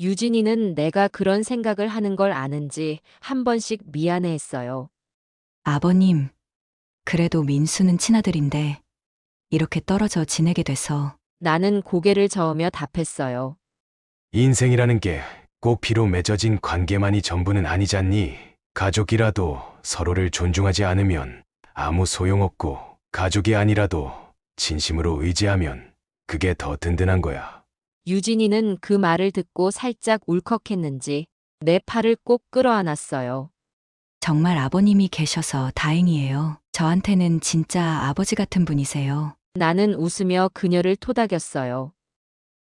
유진이는 내가 그런 생각을 하는 걸 아는지 한 번씩 미안해했어요. 아버님, 그래도 민수는 친아들인데 이렇게 떨어져 지내게 돼서 나는 고개를 저으며 답했어요. 인생이라는 게 꼭 피로 맺어진 관계만이 전부는 아니잖니. 가족이라도 서로를 존중하지 않으면 아무 소용없고 가족이 아니라도 진심으로 의지하면 그게 더 든든한 거야. 유진이는 그 말을 듣고 살짝 울컥했는지 내 팔을 꼭 끌어안았어요. 정말 아버님이 계셔서 다행이에요. 저한테는 진짜 아버지 같은 분이세요. 나는 웃으며 그녀를 토닥였어요.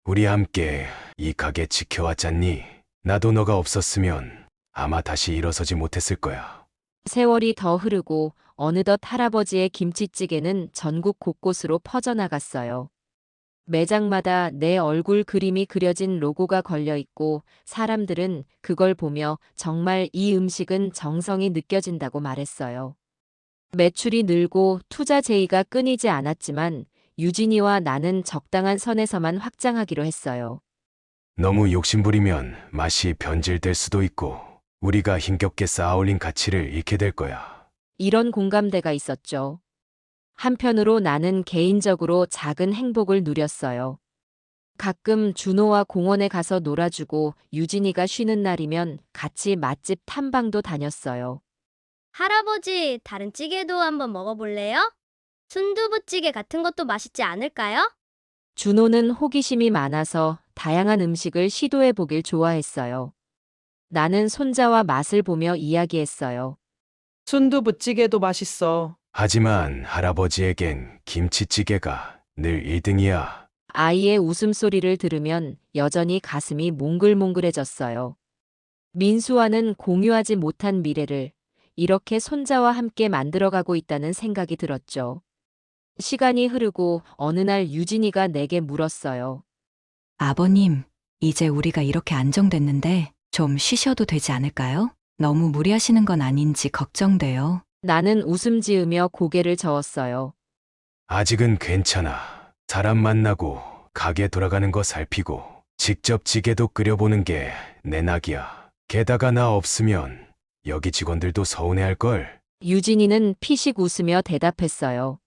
우리 함께 이 가게 지켜왔잖니. 나도 너가 없었으면 아마 다시 일어서지 못했을 거야. 세월이 더 흐르고 어느덧 할아버지의 김치찌개는 전국 곳곳으로 퍼져나갔어요. 매장마다 내 얼굴 그림이 그려진 로고가 걸려 있고 사람들은 그걸 보며 정말 이 음식은 정성이 느껴진다고 말했어요. 매출이 늘고 투자 제의가 끊이지 않았지만 유진이와 나는 적당한 선에서만 확장하기로 했어요. 너무 욕심부리면 맛이 변질될 수도 있고 우리가 힘겹게 쌓아올린 가치를 잃게 될 거야. 이런 공감대가 있었죠. 한편으로 나는 개인적으로 작은 행복을 누렸어요. 가끔 준호와 공원에 가서 놀아주고 유진이가 쉬는 날이면 같이 맛집 탐방도 다녔어요. 할아버지, 다른 찌개도 한번 먹어볼래요? 순두부찌개 같은 것도 맛있지 않을까요? 준호는 호기심이 많아서 다양한 음식을 시도해 보길 좋아했어요. 나는 손자와 맛을 보며 이야기했어요. 순두부찌개도 맛있어. 하지만 할아버지에겐 김치찌개가 늘 1등이야. 아이의 웃음소리를 들으면 여전히 가슴이 몽글몽글해졌어요. 민수와는 공유하지 못한 미래를 이렇게 손자와 함께 만들어가고 있다는 생각이 들었죠. 시간이 흐르고 어느 날 유진이가 내게 물었어요. 아버님, 이제 우리가 이렇게 안정됐는데 좀 쉬셔도 되지 않을까요? 너무 무리하시는 건 아닌지 걱정돼요. 나는 웃음 지으며 고개를 저었어요. 아직은 괜찮아. 사람 만나고 가게 돌아가는 거 살피고 직접 찌개도 끓여보는 게 내 낙이야. 게다가 나 없으면 여기 직원들도 서운해할걸. 유진이는 피식 웃으며 대답했어요.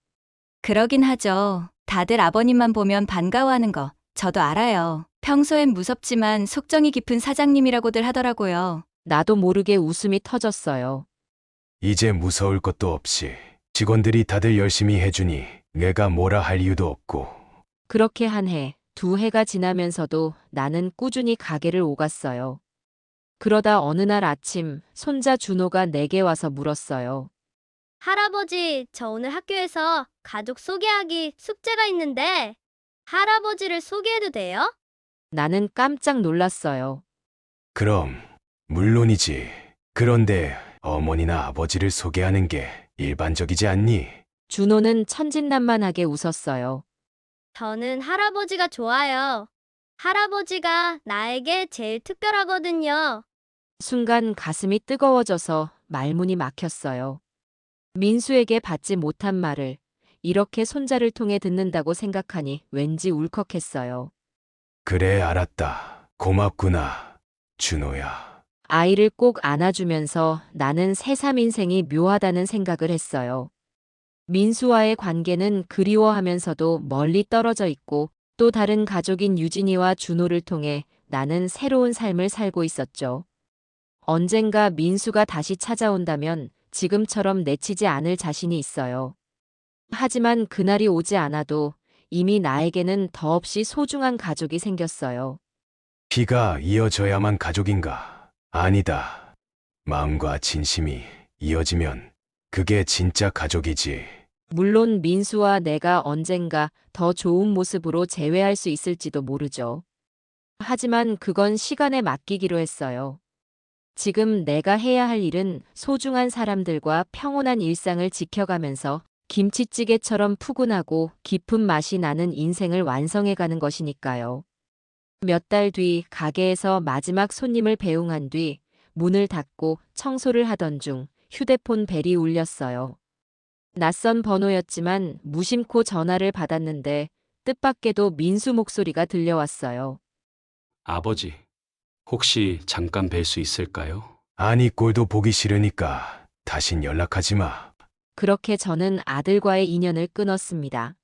그러긴 하죠. 다들 아버님만 보면 반가워하는 거 저도 알아요. 평소엔 무섭지만 속정이 깊은 사장님이라고들 하더라고요. 나도 모르게 웃음이 터졌어요. 이제 무서울 것도 없이 직원들이 다들 열심히 해주니 내가 뭐라 할 이유도 없고. 그렇게 한 해, 두 해가 지나면서도 나는 꾸준히 가게를 오갔어요. 그러다 어느 날 아침 손자 준호가 내게 와서 물었어요. 할아버지, 저 오늘 학교에서 가족 소개하기 숙제가 있는데 할아버지를 소개해도 돼요? 나는 깜짝 놀랐어요. 그럼 물론이지. 그런데 어머니나 아버지를 소개하는 게 일반적이지 않니? 준호는 천진난만하게 웃었어요. 저는 할아버지가 좋아요. 할아버지가 나에게 제일 특별하거든요. 순간 가슴이 뜨거워져서 말문이 막혔어요. 민수에게 받지 못한 말을 이렇게 손자를 통해 듣는다고 생각하니 왠지 울컥했어요. 그래, 알았다. 고맙구나, 준호야. 아이를 꼭 안아주면서 나는 새삼 인생이 묘하다는 생각을 했어요. 민수와의 관계는 그리워하면서도 멀리 떨어져 있고 또 다른 가족인 유진이와 준호를 통해 나는 새로운 삶을 살고 있었죠. 언젠가 민수가 다시 찾아온다면 지금처럼 내치지 않을 자신이 있어요. 하지만 그날이 오지 않아도 이미 나에게는 더없이 소중한 가족이 생겼어요. 피가 이어져야만 가족인가? 아니다. 마음과 진심이 이어지면 그게 진짜 가족이지. 물론 민수와 내가 언젠가 더 좋은 모습으로 재회할 수 있을지도 모르죠. 하지만 그건 시간에 맡기기로 했어요. 지금 내가 해야 할 일은 소중한 사람들과 평온한 일상을 지켜가면서 김치찌개처럼 푸근하고 깊은 맛이 나는 인생을 완성해가는 것이니까요. 몇 달 뒤 가게에서 마지막 손님을 배웅한 뒤 문을 닫고 청소를 하던 중 휴대폰 벨이 울렸어요. 낯선 번호였지만 무심코 전화를 받았는데 뜻밖에도 민수 목소리가 들려왔어요. 아버지, 혹시 잠깐 뵐 수 있을까요? 아니, 꼴도 보기 싫으니까 다신 연락하지 마. 그렇게 저는 아들과의 인연을 끊었습니다.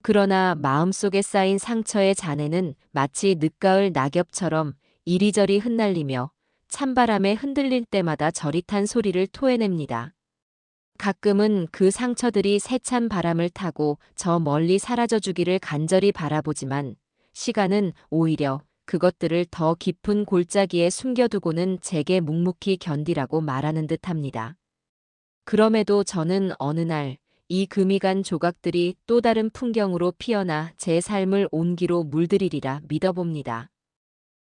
그러나 마음속에 쌓인 상처의 잔해는 마치 늦가을 낙엽처럼 이리저리 흩날리며 찬바람에 흔들릴 때마다 저릿한 소리를 토해냅니다. 가끔은 그 상처들이 세찬 바람을 타고 저 멀리 사라져주기를 간절히 바라보지만 시간은 오히려 그것들을 더 깊은 골짜기에 숨겨두고는 제게 묵묵히 견디라고 말하는 듯합니다. 그럼에도 저는 어느 날 이 금이 간 조각들이 또 다른 풍경으로 피어나 제 삶을 온기로 물들이리라 믿어봅니다.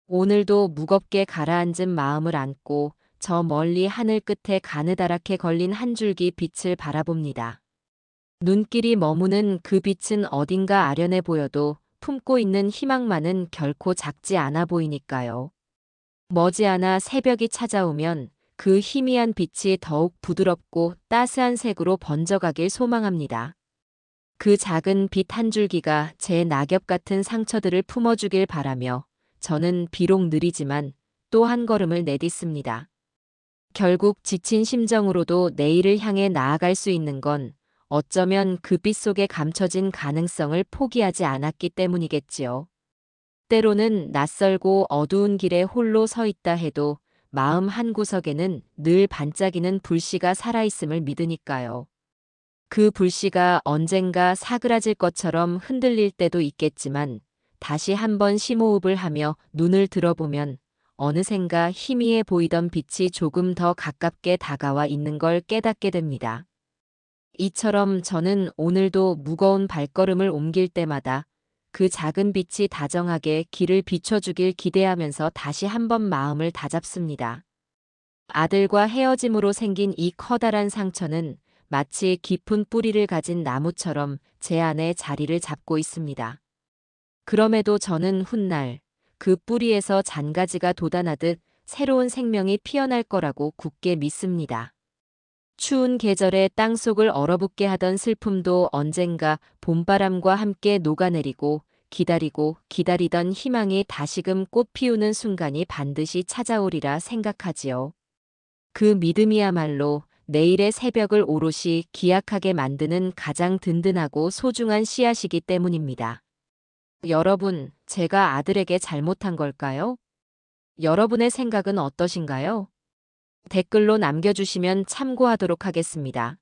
오늘도 무겁게 가라앉은 마음을 안고 저 멀리 하늘 끝에 가느다랗게 걸린 한 줄기 빛을 바라봅니다. 눈길이 머무는 그 빛은 어딘가 아련해 보여도 품고 있는 희망만은 결코 작지 않아 보이니까요. 머지않아 새벽이 찾아오면 그 희미한 빛이 더욱 부드럽고 따스한 색으로 번져가길 소망합니다. 그 작은 빛 한 줄기가 제 낙엽 같은 상처들을 품어주길 바라며 저는 비록 느리지만 또 한 걸음을 내딛습니다. 결국 지친 심정으로도 내일을 향해 나아갈 수 있는 건 어쩌면 그 빛 속에 감춰진 가능성을 포기하지 않았기 때문이겠지요. 때로는 낯설고 어두운 길에 홀로 서 있다 해도 마음 한구석에는 늘 반짝이는 불씨가 살아있음을 믿으니까요. 그 불씨가 언젠가 사그라질 것처럼 흔들릴 때도 있겠지만 다시 한번 심호흡을 하며 눈을 들어보면 어느샌가 희미해 보이던 빛이 조금 더 가깝게 다가와 있는 걸 깨닫게 됩니다. 이처럼 저는 오늘도 무거운 발걸음을 옮길 때마다 그 작은 빛이 다정하게 길을 비춰주길 기대하면서 다시 한번 마음을 다잡습니다. 아들과 헤어짐으로 생긴 이 커다란 상처는 마치 깊은 뿌리를 가진 나무처럼 제 안에 자리를 잡고 있습니다. 그럼에도 저는 훗날 그 뿌리에서 잔가지가 돋아나듯 새로운 생명이 피어날 거라고 굳게 믿습니다. 추운 계절에 땅속을 얼어붙게 하던 슬픔도 언젠가 봄바람과 함께 녹아내리고 기다리던 희망이 다시금 꽃 피우는 순간이 반드시 찾아오리라 생각하지요. 그 믿음이야말로 내일의 새벽을 오롯이 기약하게 만드는 가장 든든하고 소중한 씨앗이기 때문입니다. 여러분, 제가 아들에게 잘못한 걸까요? 여러분의 생각은 어떠신가요? 댓글로 남겨주시면 참고하도록 하겠습니다.